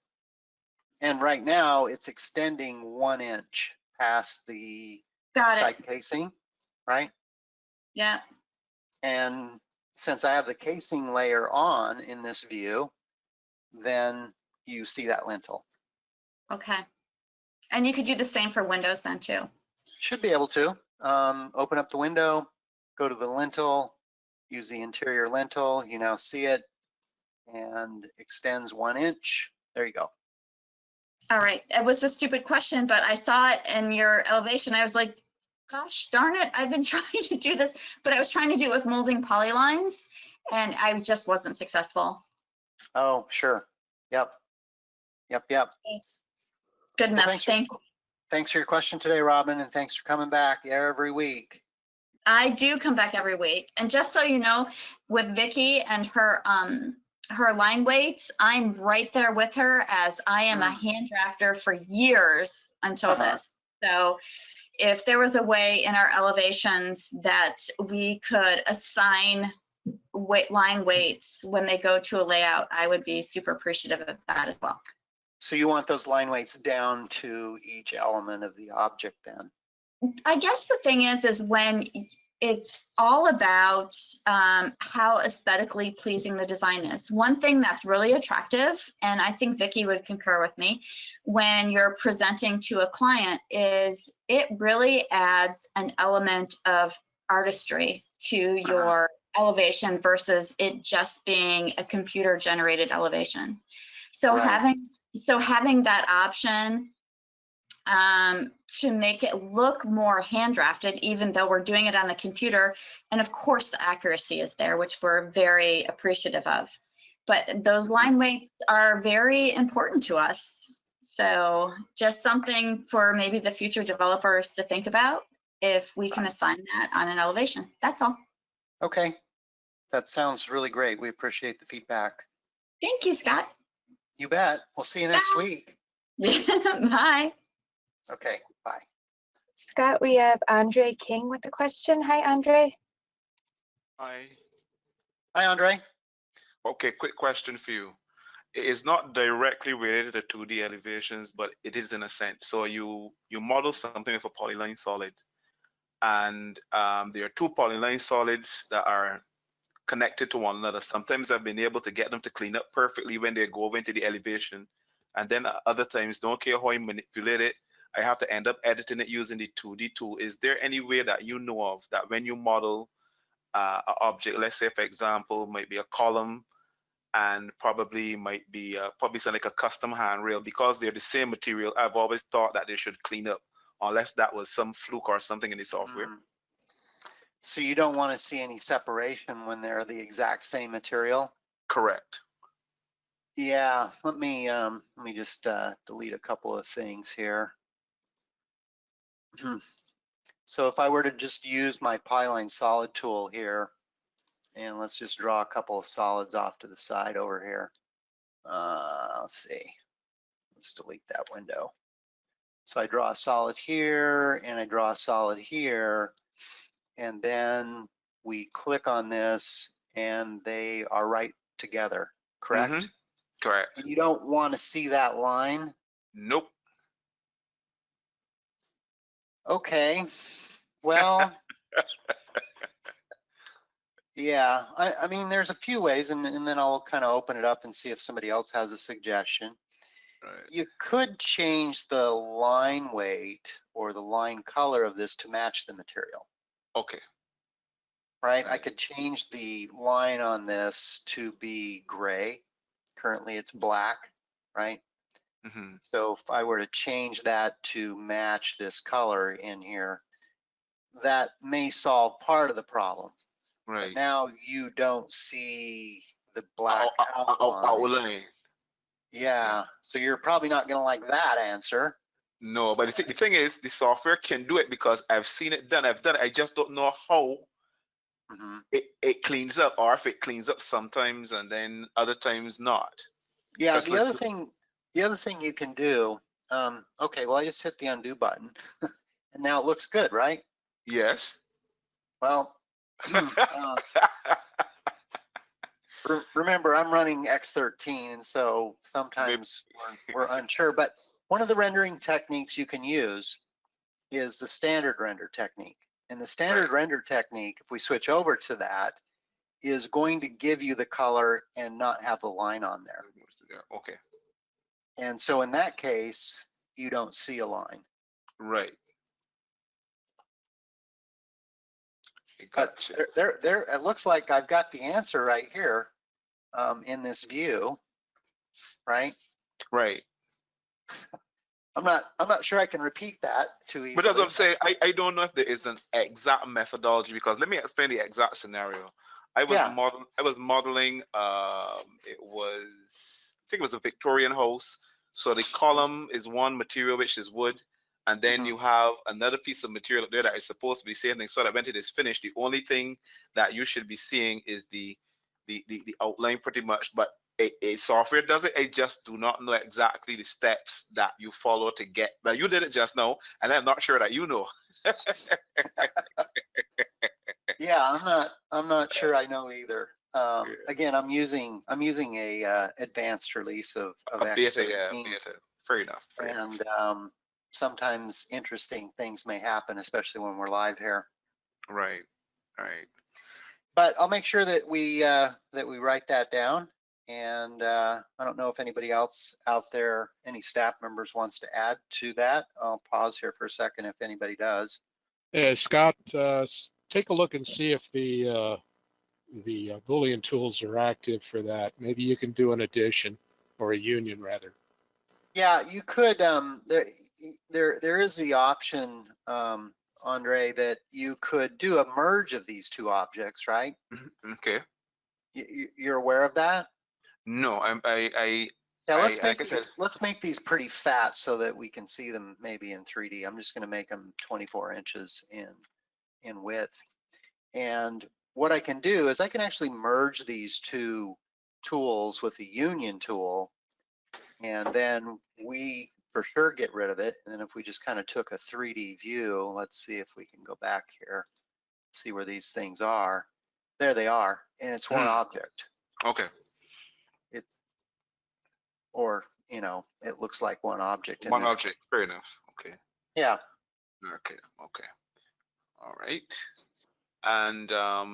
And right now it's extending 1 inch past the side casing, right? Yeah. And since I have the casing layer on in this view, then you see that lintel. Okay. And you could do the same for windows then too. Should be able to. Open up the window, go to the lintel, use the interior lintel. You now see it, and extends 1 inch. There you go. All right. It was a stupid question, but I saw it in your elevation. I was like, gosh darn it, I've been trying to do this, but I was trying to do it with molding polylines, and I just wasn't successful. Oh, sure. Yep. Good enough. Thanks for your question today, Robin, and thanks for coming back every week. I do come back every week. And just so you know, with Vicky and her line weights, I'm right there with her, as I am a hand drafter for years until this. So if there was a way in our elevations that we could assign line weights when they go to a layout, I would be super appreciative of that as well. So you want those line weights down to each element of the object then? I guess the thing is when it's all about how aesthetically pleasing the design is. One thing that's really attractive, and I think Vicky would concur with me, when you're presenting to a client, is it really adds an element of artistry to your elevation versus it just being a computer generated elevation. So having that option to make it look more hand drafted, even though we're doing it on the computer. And of course the accuracy is there, which we're very appreciative of. But those line weights are very important to us. So just something for maybe the future developers to think about, if we can assign that on an elevation. That's all. Okay, that sounds really great. We appreciate the feedback. Thank you, Scott. You bet. We'll see you next week. Bye. Okay, bye. Scott, we have Andre King with a question. Hi, Andre. Hi. Hi, Andre. Okay, quick question for you. It is not directly related to 2D elevations, but it is in a sense. So you model something with a polyline solid, and there are two polyline solids that are connected to one another. Sometimes I've been able to get them to clean up perfectly when they go over into the elevation, and then other times, don't care how I manipulate it, I have to end up editing it using the 2D tool. Is there any way that you know of that when you model an object, let's say for example, might be a column and probably might be probably something like a custom handrail, because they're the same material, I've always thought that they should clean up, unless that was some fluke or something in the software. So you don't want to see any separation when they're the exact same material? Correct. Yeah, let me just delete a couple of things here. So if I were to just use my Polyline solid tool here, and let's just draw a couple of solids off to the side over here. Let's see, let's delete that window. So I draw a solid here and I draw a solid here, and then we click on this and they are right together, correct? Correct. And you don't want to see that line? Nope. Okay, well, yeah, I mean, there's a few ways, and then I'll kind of open it up and see if somebody else has a suggestion. Right. You could change the line weight or the line color of this to match the material. Okay. Right? I could change the line on this to be gray. Currently it's black, right? So if I were to change that to match this color in here, that may solve part of the problem. Right. But now you don't see the black outline. Yeah. So you're probably not going to like that answer. No, but the thing is, the software can do it because I've seen it done. I've done it. I just don't know how it cleans up, or if it cleans up sometimes and then other times not. Yeah. The other thing you can do. Okay. Well, I just hit the undo button, and now it looks good, right? Yes. Well. Remember, I'm running X13, and so sometimes we're unsure. But one of the rendering techniques you can use is the standard render technique. And the standard render technique, if we switch over to that, is going to give you the color and not have the line on there. Okay. And so in that case, you don't see a line. Right. But there, it looks like I've got the answer right here in this view, right? Right. I'm not sure I can repeat that too easily. But as I'm saying, I don't know if there is an exact methodology, because let me explain the exact scenario. I was modeling I think it was a Victorian house. So the column is one material, which is wood, and then you have another piece of material there that is supposed to be the same thing. So that when it is finished, the only thing that you should be seeing is the outline pretty much. But a software does it. I just do not know exactly the steps that you follow to get. But you did it just now, and I'm not sure that you know. Yeah, I'm not sure I know either. Again, I'm using a advanced release of A beta, X13. yeah, beta. Fair enough. Fair enough. And sometimes interesting things may happen, especially when we're live here. Right. Right. But I'll make sure that we write that down. And I don't know if anybody else out there, any staff members wants to add to that. I'll pause here for a second if anybody does. Scott, take a look and see if the Boolean tools are active for that. Maybe you can do an addition or a union rather. Yeah, you could. There is the option, Andre, that you could do a merge of these two objects, right? Okay. You're aware of that? No, Yeah, I let's make these pretty fat so that we can see them maybe in 3D. I'm just going to make them 24 inches in width. And what I can do is I can actually merge these two tools with the union tool, and then we for sure get rid of it. And then if we just kind of took a 3D view, let's see if we can go back here, see where these things are. There they are, and it's one object. Okay. Or, you know, it looks like one object. One object. Fair enough. Okay. Yeah. Okay. Okay. All right. And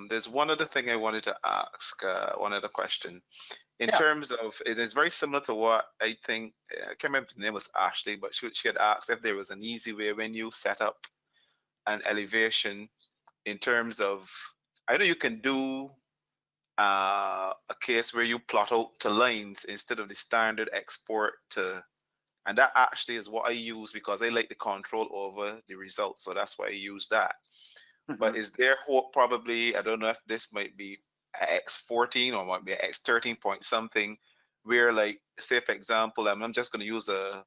there's one other thing I wanted to ask, one other question. In terms of, it is very similar to what I think, I can't remember if the name was Ashley, but she had asked if there was an easy way when you set up an elevation in terms of, I know you can do a case where you plot out to lines instead of the standard export to, and that actually is what I use because I like the control over the result. So that's why I use that. But is there hope probably, I don't know if this might be X14 or might be X13 point something, where like, say for example, I'm just going to use a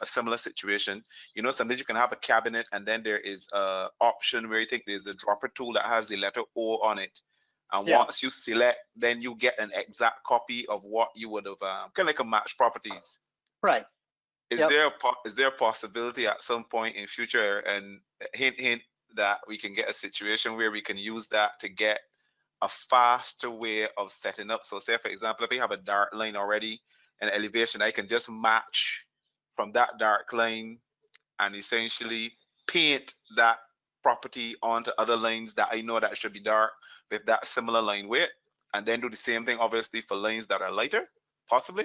similar situation. You know, sometimes you can have a cabinet and then there is a option where you think there's a dropper tool that has the letter O on it. And once you select, then you get an exact copy of what you would have, kind of like a match properties. Right. Is there a possibility at some point in future, and hint, that we can get a situation where we can use that to get a faster way of setting up? So say, for example, if we have a dark line already, an elevation, I can just match from that dark line and essentially paint that property onto other lines that I know that should be dark with that similar line weight, and then do the same thing obviously for lines that are lighter, possibly.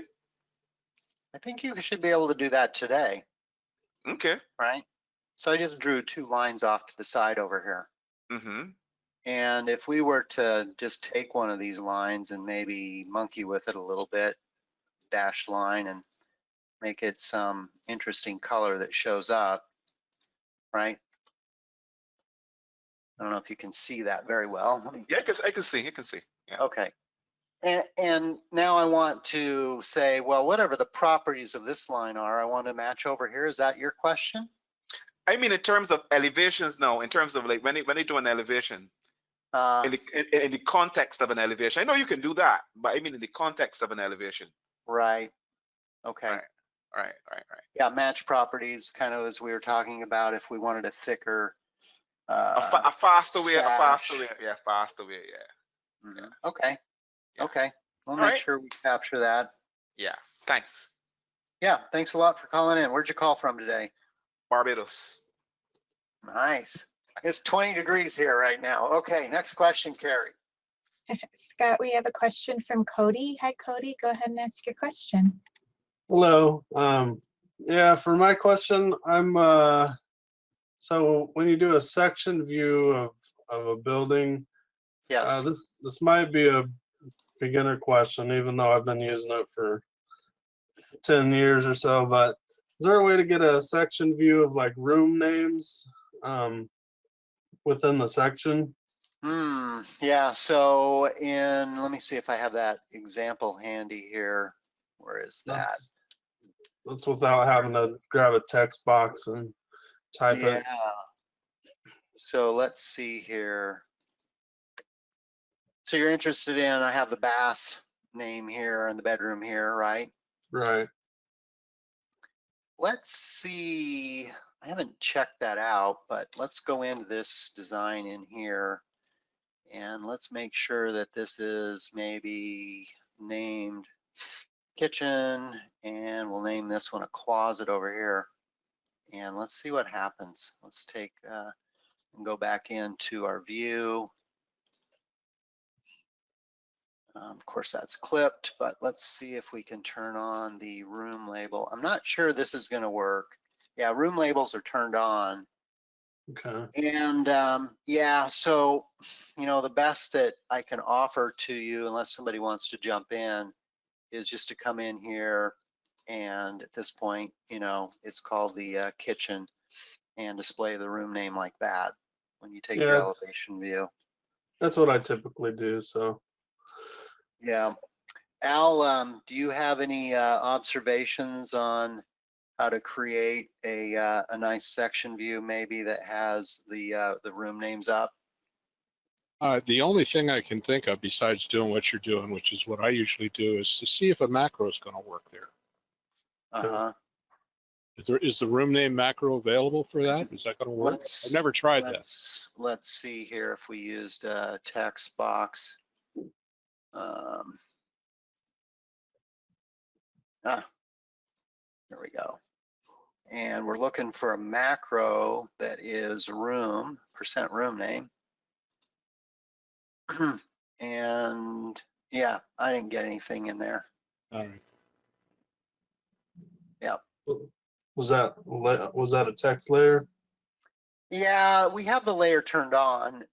I think you should be able to do that today. Okay. Right. So I just drew two lines off to the side over here. And if we were to just take one of these lines and maybe monkey with it a little bit, dashed line, and make it some interesting color that shows up, right? I don't know if you can see that very well. Yeah, I can see. Yeah. Okay. And now I want to say, well, whatever the properties of this line are, I want to match over here. Is that your question? I mean, in terms of elevations now, in terms of like when they do an elevation, in the context of an elevation, I know you can do that, but I mean in the context of an elevation. Right. Okay. Right. Yeah, match properties, kind of as we were talking about, if we wanted a thicker, a faster way, yeah, faster way, yeah. Okay. Okay. We'll make sure we capture that. Yeah. Thanks. Yeah. Thanks a lot for calling in. Where'd you call from today? Barbados. Nice. It's 20 degrees here right now. Okay. Next question, Carrie. Scott, we have a question from Cody. Hi, Cody. Go ahead and ask your question. Hello. Yeah, for my question, I'm so when you do a section view of a building, yes, this might be a beginner question, even though I've been using it for 10 years or so, but is there a way to get a section view of like room names within the section? Yeah, so let me see if I have that example handy here. Where is that? That's without having to grab a text box and type Yeah. it. So let's see here. So you're interested in, I have the bath name here and the bedroom here, right? Right. Let's see. I haven't checked that out, but let's go into this design in here and let's make sure that this is maybe named kitchen, and we'll name this one a closet over here. And let's see what happens. Let's take and go back into our view. Of course, that's clipped, but let's see if we can turn on the room label. I'm not sure this is going to work. Yeah, room labels are turned on. Okay. And yeah, so, you know, the best that I can offer to you, unless somebody wants to jump in, is just to come in here. And at this point, you know, it's called the kitchen, and display the room name like that when you take your elevation view. That's what I typically do. So. Yeah. Al, do you have any observations on how to create a nice section view, maybe that has the room names up? The only thing I can think of besides doing what you're doing, which is what I usually do, is to see if a macro is going to work there. Uh-huh. Is the room name macro available for that? Is that going to work? I've never tried that. Let's see here if we used a text box. There we go. And we're looking for a macro that is room, % room name. And yeah, I didn't get anything in there. All right. Yeah. Was that a text layer? Yeah, we have the layer turned on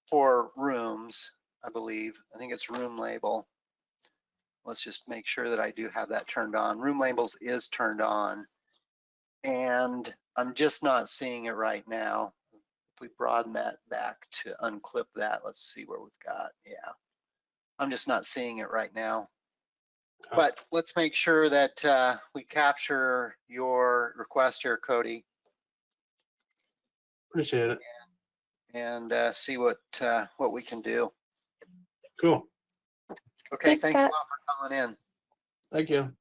for rooms, I believe. I think it's room label. Let's just make sure that I do have that turned on. Room labels is turned on. And I'm just not seeing it right now. If we broaden that back to unclip that, let's see where we've got. Yeah, I'm just not seeing it right now. Okay. But let's make sure that we capture your request here, Cody. Appreciate it. And see what we can do. Cool. Okay, Hey, thanks Scott. a lot for calling in. Thank you.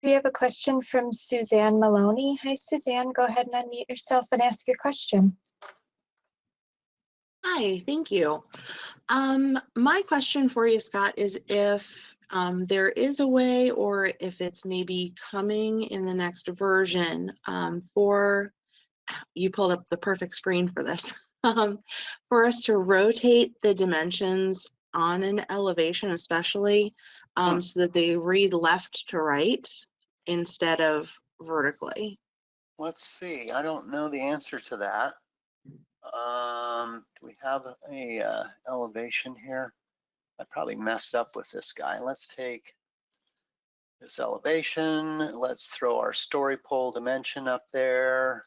We have a question from Suzanne Maloney. Hi, Suzanne. Go ahead and unmute yourself and ask your question. Hi, thank you. My question for you, Scott, is if there is a way, or if it's maybe coming in the next version for, you pulled up the perfect screen for this, for us to rotate the dimensions on an elevation, especially so that they read left to right instead of vertically. Let's see. I don't know the answer to that. Do we have a elevation here? I probably messed up with this guy. Let's take this elevation. Let's throw our story pole dimension up there.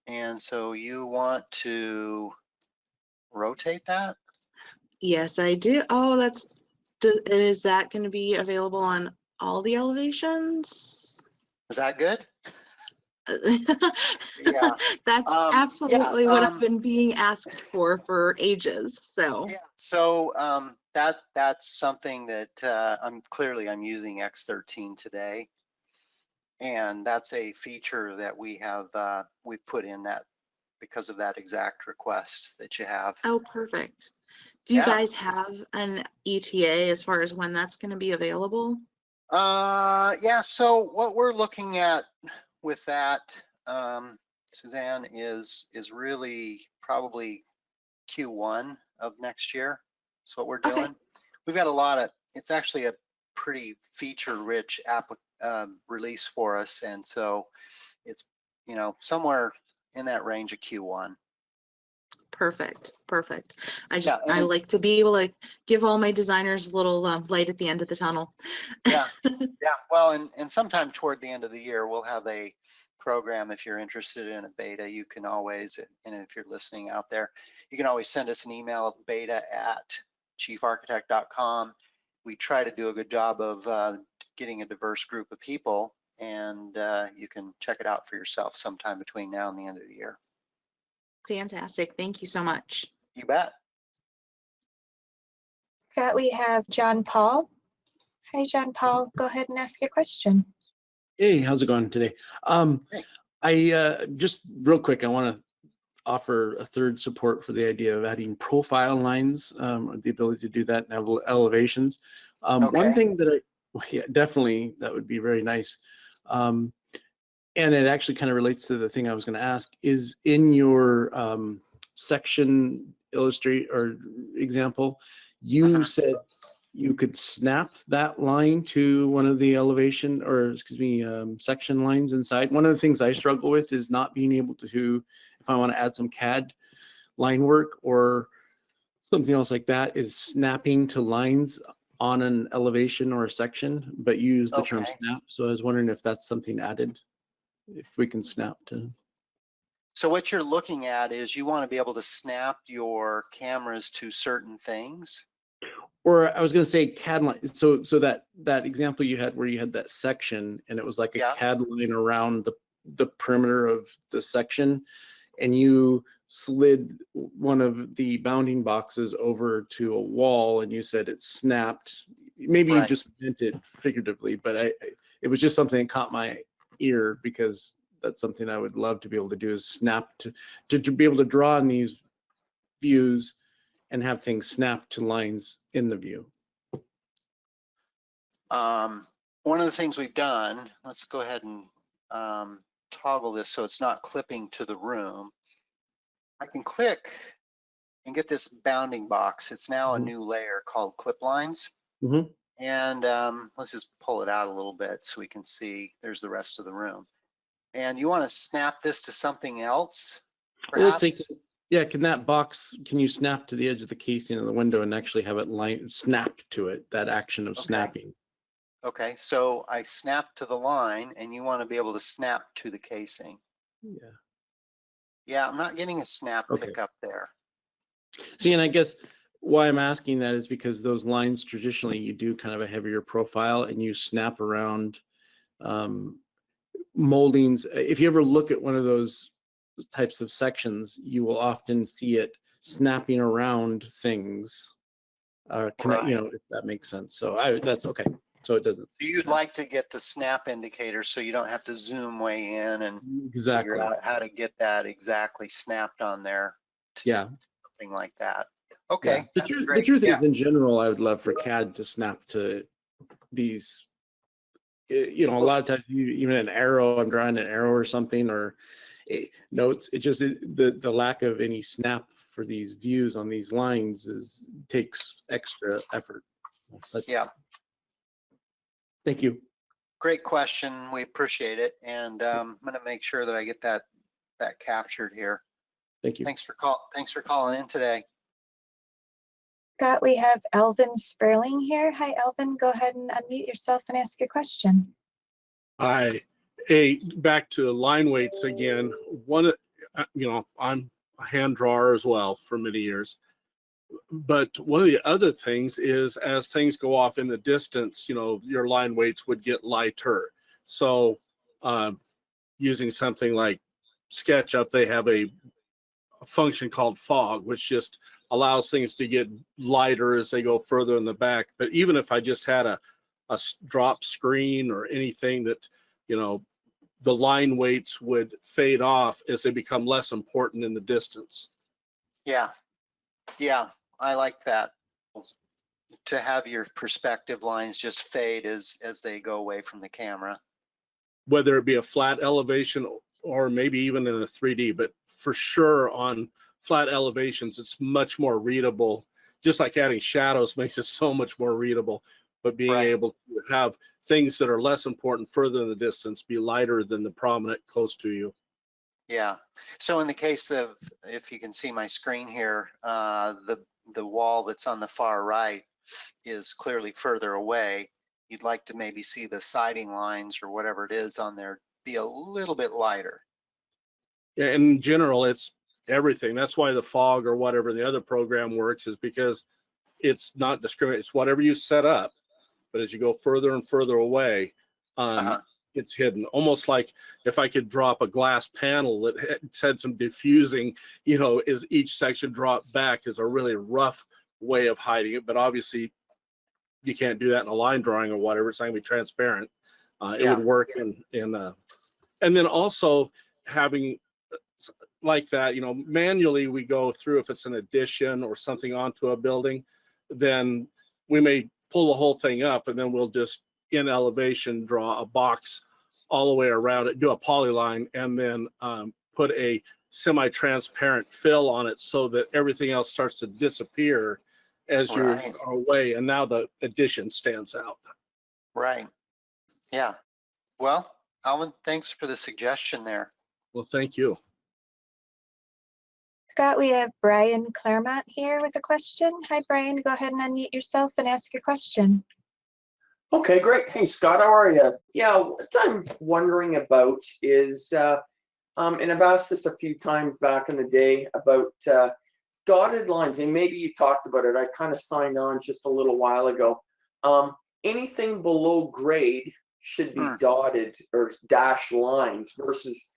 And so you want to rotate that? Yes, I do. Oh, is that going to be available on all the elevations? Is that good? Yeah. That's absolutely what I've been being asked for ages. So yeah, so that's something that I'm using X13 today, and that's a feature that we put in that because of that exact request that you have. Oh, perfect. Do you guys have an ETA as far as when that's going to be available? Yeah, so what we're looking at with that, Suzanne, is really probably Q1 of next year. That's what we're doing. Okay. We've got a lot of, it's actually a pretty feature-rich release for us, and so it's, you know, somewhere in that range of Q1. Perfect. I like to be able to give all my designers a little light at the end of the tunnel. Yeah. Well, and sometime toward the end of the year, we'll have a program. If you're interested in a beta, you can always, and if you're listening out there, you can always send us an email, beta@chiefarchitect.com. We try to do a good job of getting a diverse group of people and you can check it out for yourself sometime between now and the end of the year. Fantastic. Thank you so much. You bet. Scott, we have John Paul. Hi, John Paul. Go ahead and ask your question. Hey, how's it going today? Hey. I just real quick, I want to offer a third support for the idea of adding profile lines, the ability to do that in elevations. One thing that yeah, definitely, that would be very nice. And it actually kind of relates to the thing I was going to ask, is in your section illustrate or example, you said you could snap that line to one of the elevation, or excuse me, section lines inside. One of the things I struggle with is not being able to, if I want to add some CAD line work or something else like that, is snapping to lines on an elevation or a section, but you use the term snap. So I was wondering if that's something added, if we can snap to. So what you're looking at is you want to be able to snap your cameras to certain things. Or I was going to say CAD line. So that example you had where you had that section and it was like a CAD line around the perimeter of the section, and you slid one of the bounding boxes over to a wall and you said it snapped. Maybe you just meant it figuratively, but it was just something that caught my ear, because that's something I would love to be able to do, is snap to be able to draw in these views and have things snap to lines in the view. One of the things we've done, let's go ahead and toggle this so it's not clipping to the room. I can click and get this bounding box. It's now a new layer called clip lines. And let's just pull it out a little bit so we can see there's the rest of the room. And you want to snap this to something else, perhaps? Let's say, yeah, can you snap to the edge of the casing of the window and actually have it snapped to it, that action of snapping? Okay, so I snap to the line and you want to be able to snap to the casing. Yeah. Yeah, I'm not getting a snap pickup there. See, and I guess why I'm asking that is because those lines, traditionally, you do kind of a heavier profile and you snap around moldings. If you ever look at one of those types of sections, you will often see it snapping around things. You know, if that makes sense. So that's okay. So it doesn't. So you'd like to get the snap indicator so you don't have to zoom way in and figure out how to get that exactly snapped on there. Something like that. Okay. The truth is, in general, I would love for CAD to snap to these. You know, a lot of times, even an arrow, I'm drawing an arrow or something, or notes. It just the lack of any snap for these views on these lines takes extra effort. Yeah. Thank you. Great question. We appreciate it, and I'm going to make sure that I get that captured here. Thank you. Thanks for calling in today. Scott, we have Elvin Sperling here. Hi, Elvin. Go ahead and unmute yourself and ask your question. Hi. Hey, back to line weights again. One, you know, I'm a hand drawer as well for many years. But one of the other things is, as things go off in the distance, you know, your line weights would get lighter. So using something like SketchUp, they have a function called fog, which just allows things to get lighter as they go further in the back. But even if I just had a drop screen or anything that, you know, the line weights would fade off as they become less important in the distance. Yeah. Yeah, I like that. To have your perspective lines just fade as they go away from the camera. Whether it be a flat elevation or maybe even in a 3D, but for sure on flat elevations, it's much more readable. Just like adding shadows makes it so much more readable, but being able to have things that are less important further in the distance be lighter than the prominent close to you. Yeah. So in the case of, if you can see my screen here, the wall that's on the far right is clearly further away. You'd like to maybe see the siding lines or whatever it is on there be a little bit lighter. Yeah, in general, it's everything. That's why the fog or whatever the other program works, is because it's not discriminate. It's whatever you set up, but as you go further and further away, you it's hidden. Almost like if I could drop a glass panel that had some diffusing, is each section dropped back is a really rough way of hiding it. But obviously you can't do that in a line drawing or whatever. It's not gonna be transparent. It would work and then also having like that, manually we go through if it's an addition or something onto a building, then we may pull the whole thing up and then we'll just in elevation draw a box all the way around it, do a polyline, and then put a semi-transparent fill on it so that everything else starts to disappear as you are away, and now the addition stands out. Right. Yeah. Well, Alvin, thanks for the suggestion there. Well, thank you. Scott, we have Brian Claremont here with a question. Hi, Brian. Go ahead and unmute yourself and ask your question. Okay, great. Hey, Scott, how are you? Yeah, what I'm wondering about is, and I've asked this a few times back in the day about dotted lines, and maybe you talked about it. I kind of signed on just a little while ago. Anything below grade should be dotted or dashed lines versus,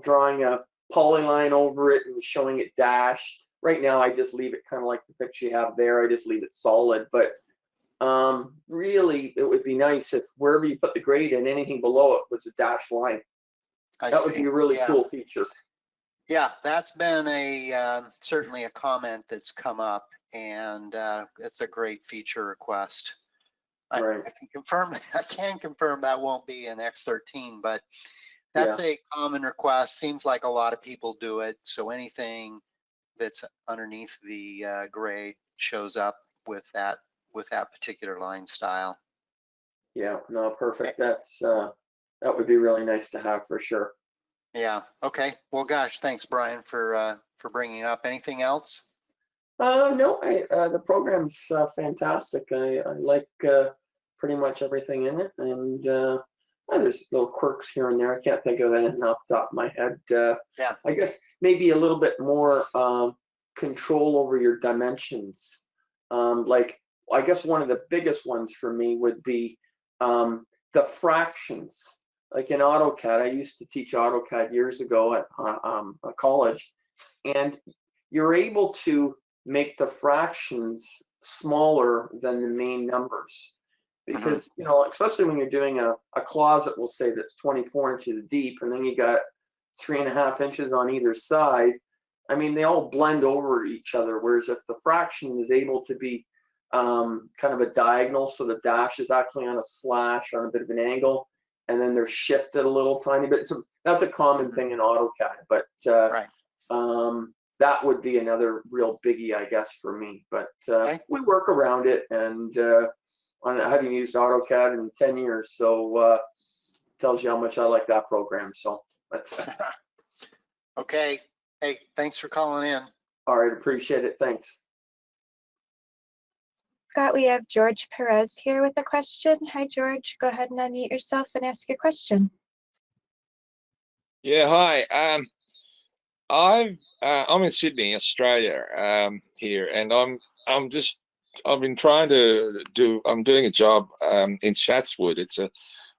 drawing a polyline over it and showing it dashed. Right now, I just leave it kind of like the picture you have there. I just leave it solid, but really, it would be nice if wherever you put the grade in, anything below it was a dashed line. That would be a really cool feature. Yeah, that's been certainly a comment that's come up, and it's a great feature request. I can confirm that won't be in X13, but that's a common request. Seems like a lot of people do it. So anything that's underneath the grade shows up with that particular line style. Yeah, no, perfect. That's that would be really nice to have for sure. Yeah. Okay. Well, gosh, thanks, Brian, for bringing it up. Anything else? No, the program's fantastic. I like pretty much everything in it, and there's little quirks here and there. I can't think of anything off the top of my head. I guess maybe a little bit more control over your dimensions. Like, I guess one of the biggest ones for me would be the fractions. Like in AutoCAD, I used to teach AutoCAD years ago at a college, and you're able to make the fractions smaller than the main numbers. Because, especially when you're doing a closet, we'll say that's 24 inches deep, and then you got 3.5 inches on either side. I mean, they all blend over each other. Whereas if the fraction is able to be kind of a diagonal, so the dash is actually on a slash on a bit of an angle, and then they're shifted a little tiny bit. So that's a common thing in AutoCAD, but that would be another real biggie, I guess, for me. But we work around it, and I haven't used AutoCAD in 10 years, so tells you how much I like that program. So that's okay. Hey, thanks for calling in. All right, appreciate it. Thanks. Scott, we have George Perez here with a question. Hi, George. Go ahead and unmute yourself and ask your question. Yeah, hi. I'm in Sydney, Australia, here, and I've been trying to I'm doing a job in Chatswood. It's a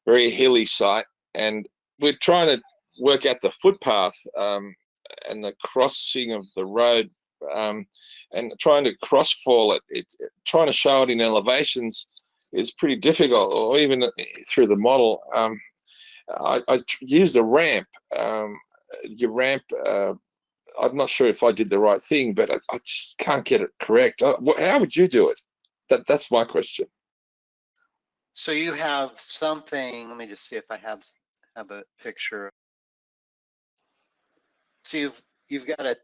very hilly site, and we're trying to work out the footpath and the crossing of the road, and trying to crossfall it. Trying to show it in elevations is pretty difficult, or even through the model. I use the ramp. Your ramp, I'm not sure if I did the right thing, but I just can't get it correct. How would you do it? That's my question. So you have something, let me just see if I have a picture. So you've got a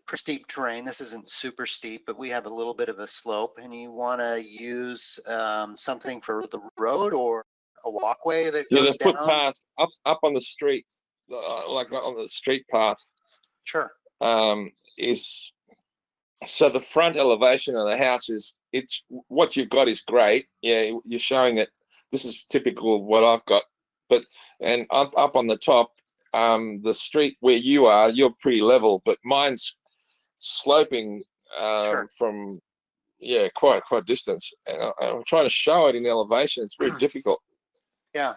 pretty steep terrain. This isn't super steep, but we have a little bit of a slope, and you want to use something for the road or a walkway that goes the footpath up on the street, like on the street path. Sure. Is so the front elevation of the house it's what you've got is great. Yeah, you're showing it. This is typical of what I've got, and up on the top, the street where you're pretty level, but mine's sloping from quite a distance, and I'm trying to show it in elevation. It's very difficult. Yeah.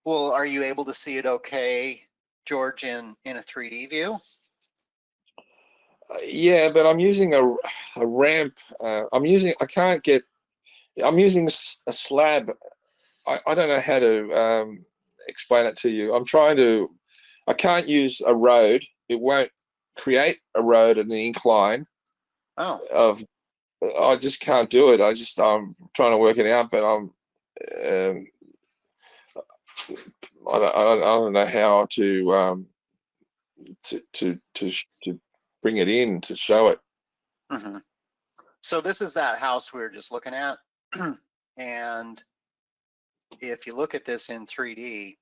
Well, are you able to see it okay, George, in a 3D view? Yeah, but I'm using a ramp. I'm using a slab. I don't know how to explain it to you. I can't use a road. It won't create a road and an incline. Oh. I just can't do it. I'm trying to work it out, but I don't know how to bring it in to show it. Mm-hmm. So this is that house we were just looking at. And if you look at this in 3D,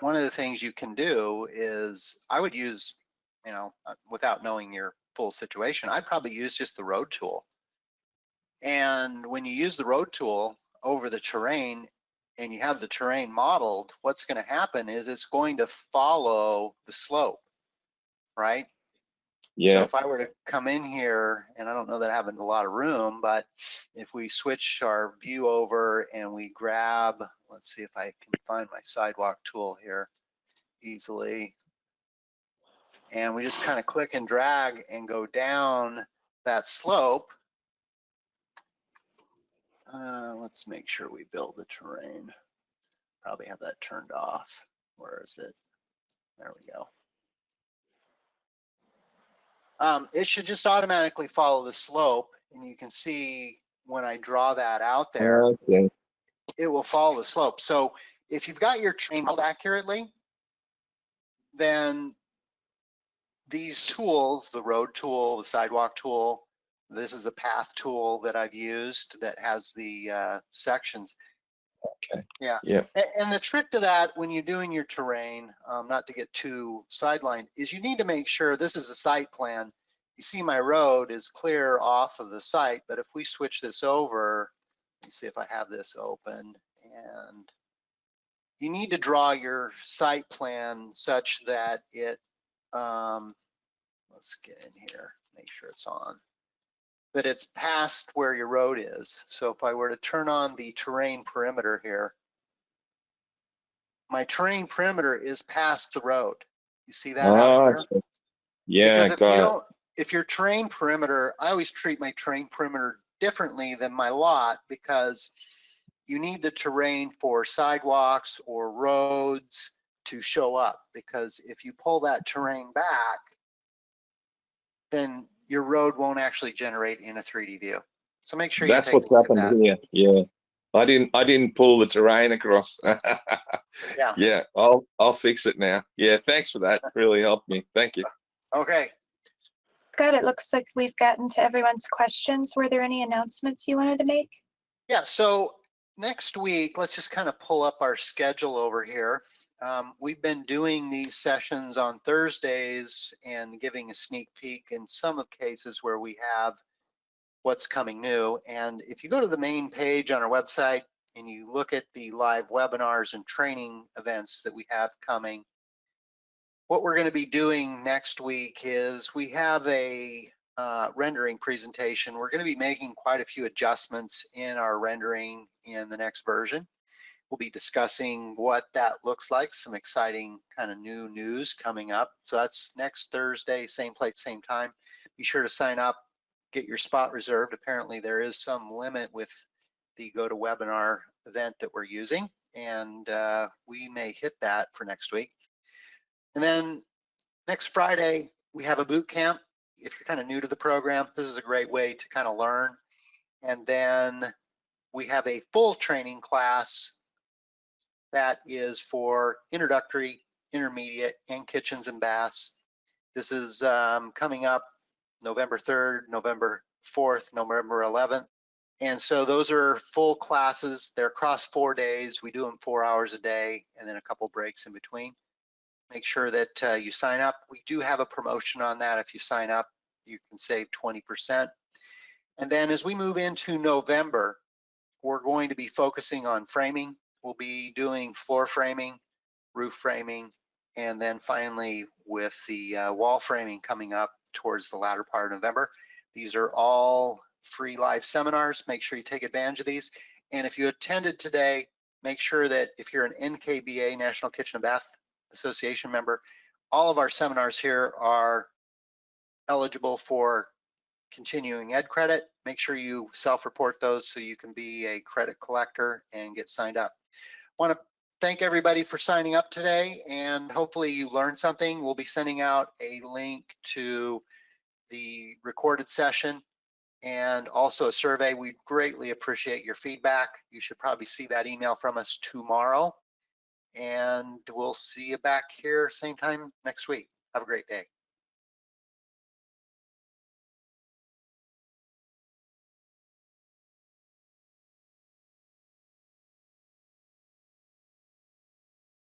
one of the things you can do is I would use, without knowing your full situation, I'd probably use just the road tool. And when you use the road tool over the terrain and you have the terrain modeled, what's going to happen is it's going to follow the slope, right? Yeah. So if I were to come in here, and I don't know that I have a lot of room, but if we switch our view over and we grab, let's see if I can find my sidewalk tool here easily. And we just kind of click and drag and go down that slope. Let's make sure we build the terrain. Probably have that turned off. Where is it? There we go. It should just automatically follow the slope, and you can see when I draw that out there, Okay. it will follow the slope. So if you've got your terrain modeled accurately, then these tools, the road tool, the sidewalk tool, this is a path tool that I've used that has the sections. Okay. Yeah. Yeah. And the trick to that when you're doing your terrain, not to get too sidelined, is you need to make sure this is a site plan. You see my road is clear off of the site, but if we switch this over, let me see if I have this open, and you need to draw your site plan such that it, let's get in here, make sure it's on, that it's past where your road is. So if I were to turn on the terrain perimeter here, my terrain perimeter is past the road. You see that out here? Okay. Yeah, Because if you got it. don't, if your terrain perimeter, I always treat my terrain perimeter differently than my lot because you need the terrain for sidewalks or roads to show up. Because if you pull that terrain back, then your road won't actually generate in a 3D view. So make sure you That's take a what's look at happened that. here. Yeah. I didn't pull the terrain across. Yeah. Yeah, I'll fix it now. Yeah, thanks for that. Really helped me. Thank you. Okay. Good. It looks like we've gotten to everyone's questions. Were there any announcements you wanted to make? Yeah, so next week, let's just kind of pull up our schedule over here. We've been doing these sessions on Thursdays and giving a sneak peek in some of cases where we have what's coming new. And if you go to the main page on our website and you look at the live webinars and training events that we have coming, what we're going to be doing next week is we have a rendering presentation. We're going to be making quite a few adjustments in our rendering in the next version. We'll be discussing what that looks like, some exciting kind of new news coming up. So that's next Thursday, same place, same time. Be sure to sign up, get your spot reserved. Apparently there is some limit with the GoToWebinar event that we're using, and we may hit that for next week. And then next Friday, we have a boot camp. If you're kind of new to the program, this is a great way to kind of learn. And then we have a full training class that is for introductory, intermediate, and kitchens and baths. This is coming up November 3rd, November 4th, November 11th. And so those are full classes. They're across 4 days. We do them 4 hours a day and then a couple breaks in between. Make sure that you sign up. We do have a promotion on that. If you sign up, you can save 20%. And then as we move into November, we're going to be focusing on framing. We'll be doing floor framing, roof framing, and then finally with the wall framing coming up towards the latter part of November. These are all free live seminars. Make sure you take advantage of these. And if you attended today, make sure that if you're an NKBA, National Kitchen and Bath Association member, all of our seminars here are eligible for continuing ed credit. Make sure you self-report those so you can be a credit collector and get signed up. Want to thank everybody for signing up today, and hopefully you learned something. We'll be sending out a link to the recorded session and also a survey. We greatly appreciate your feedback. You should probably see that email from us tomorrow, and we'll see you back here same time next week. Have a great day.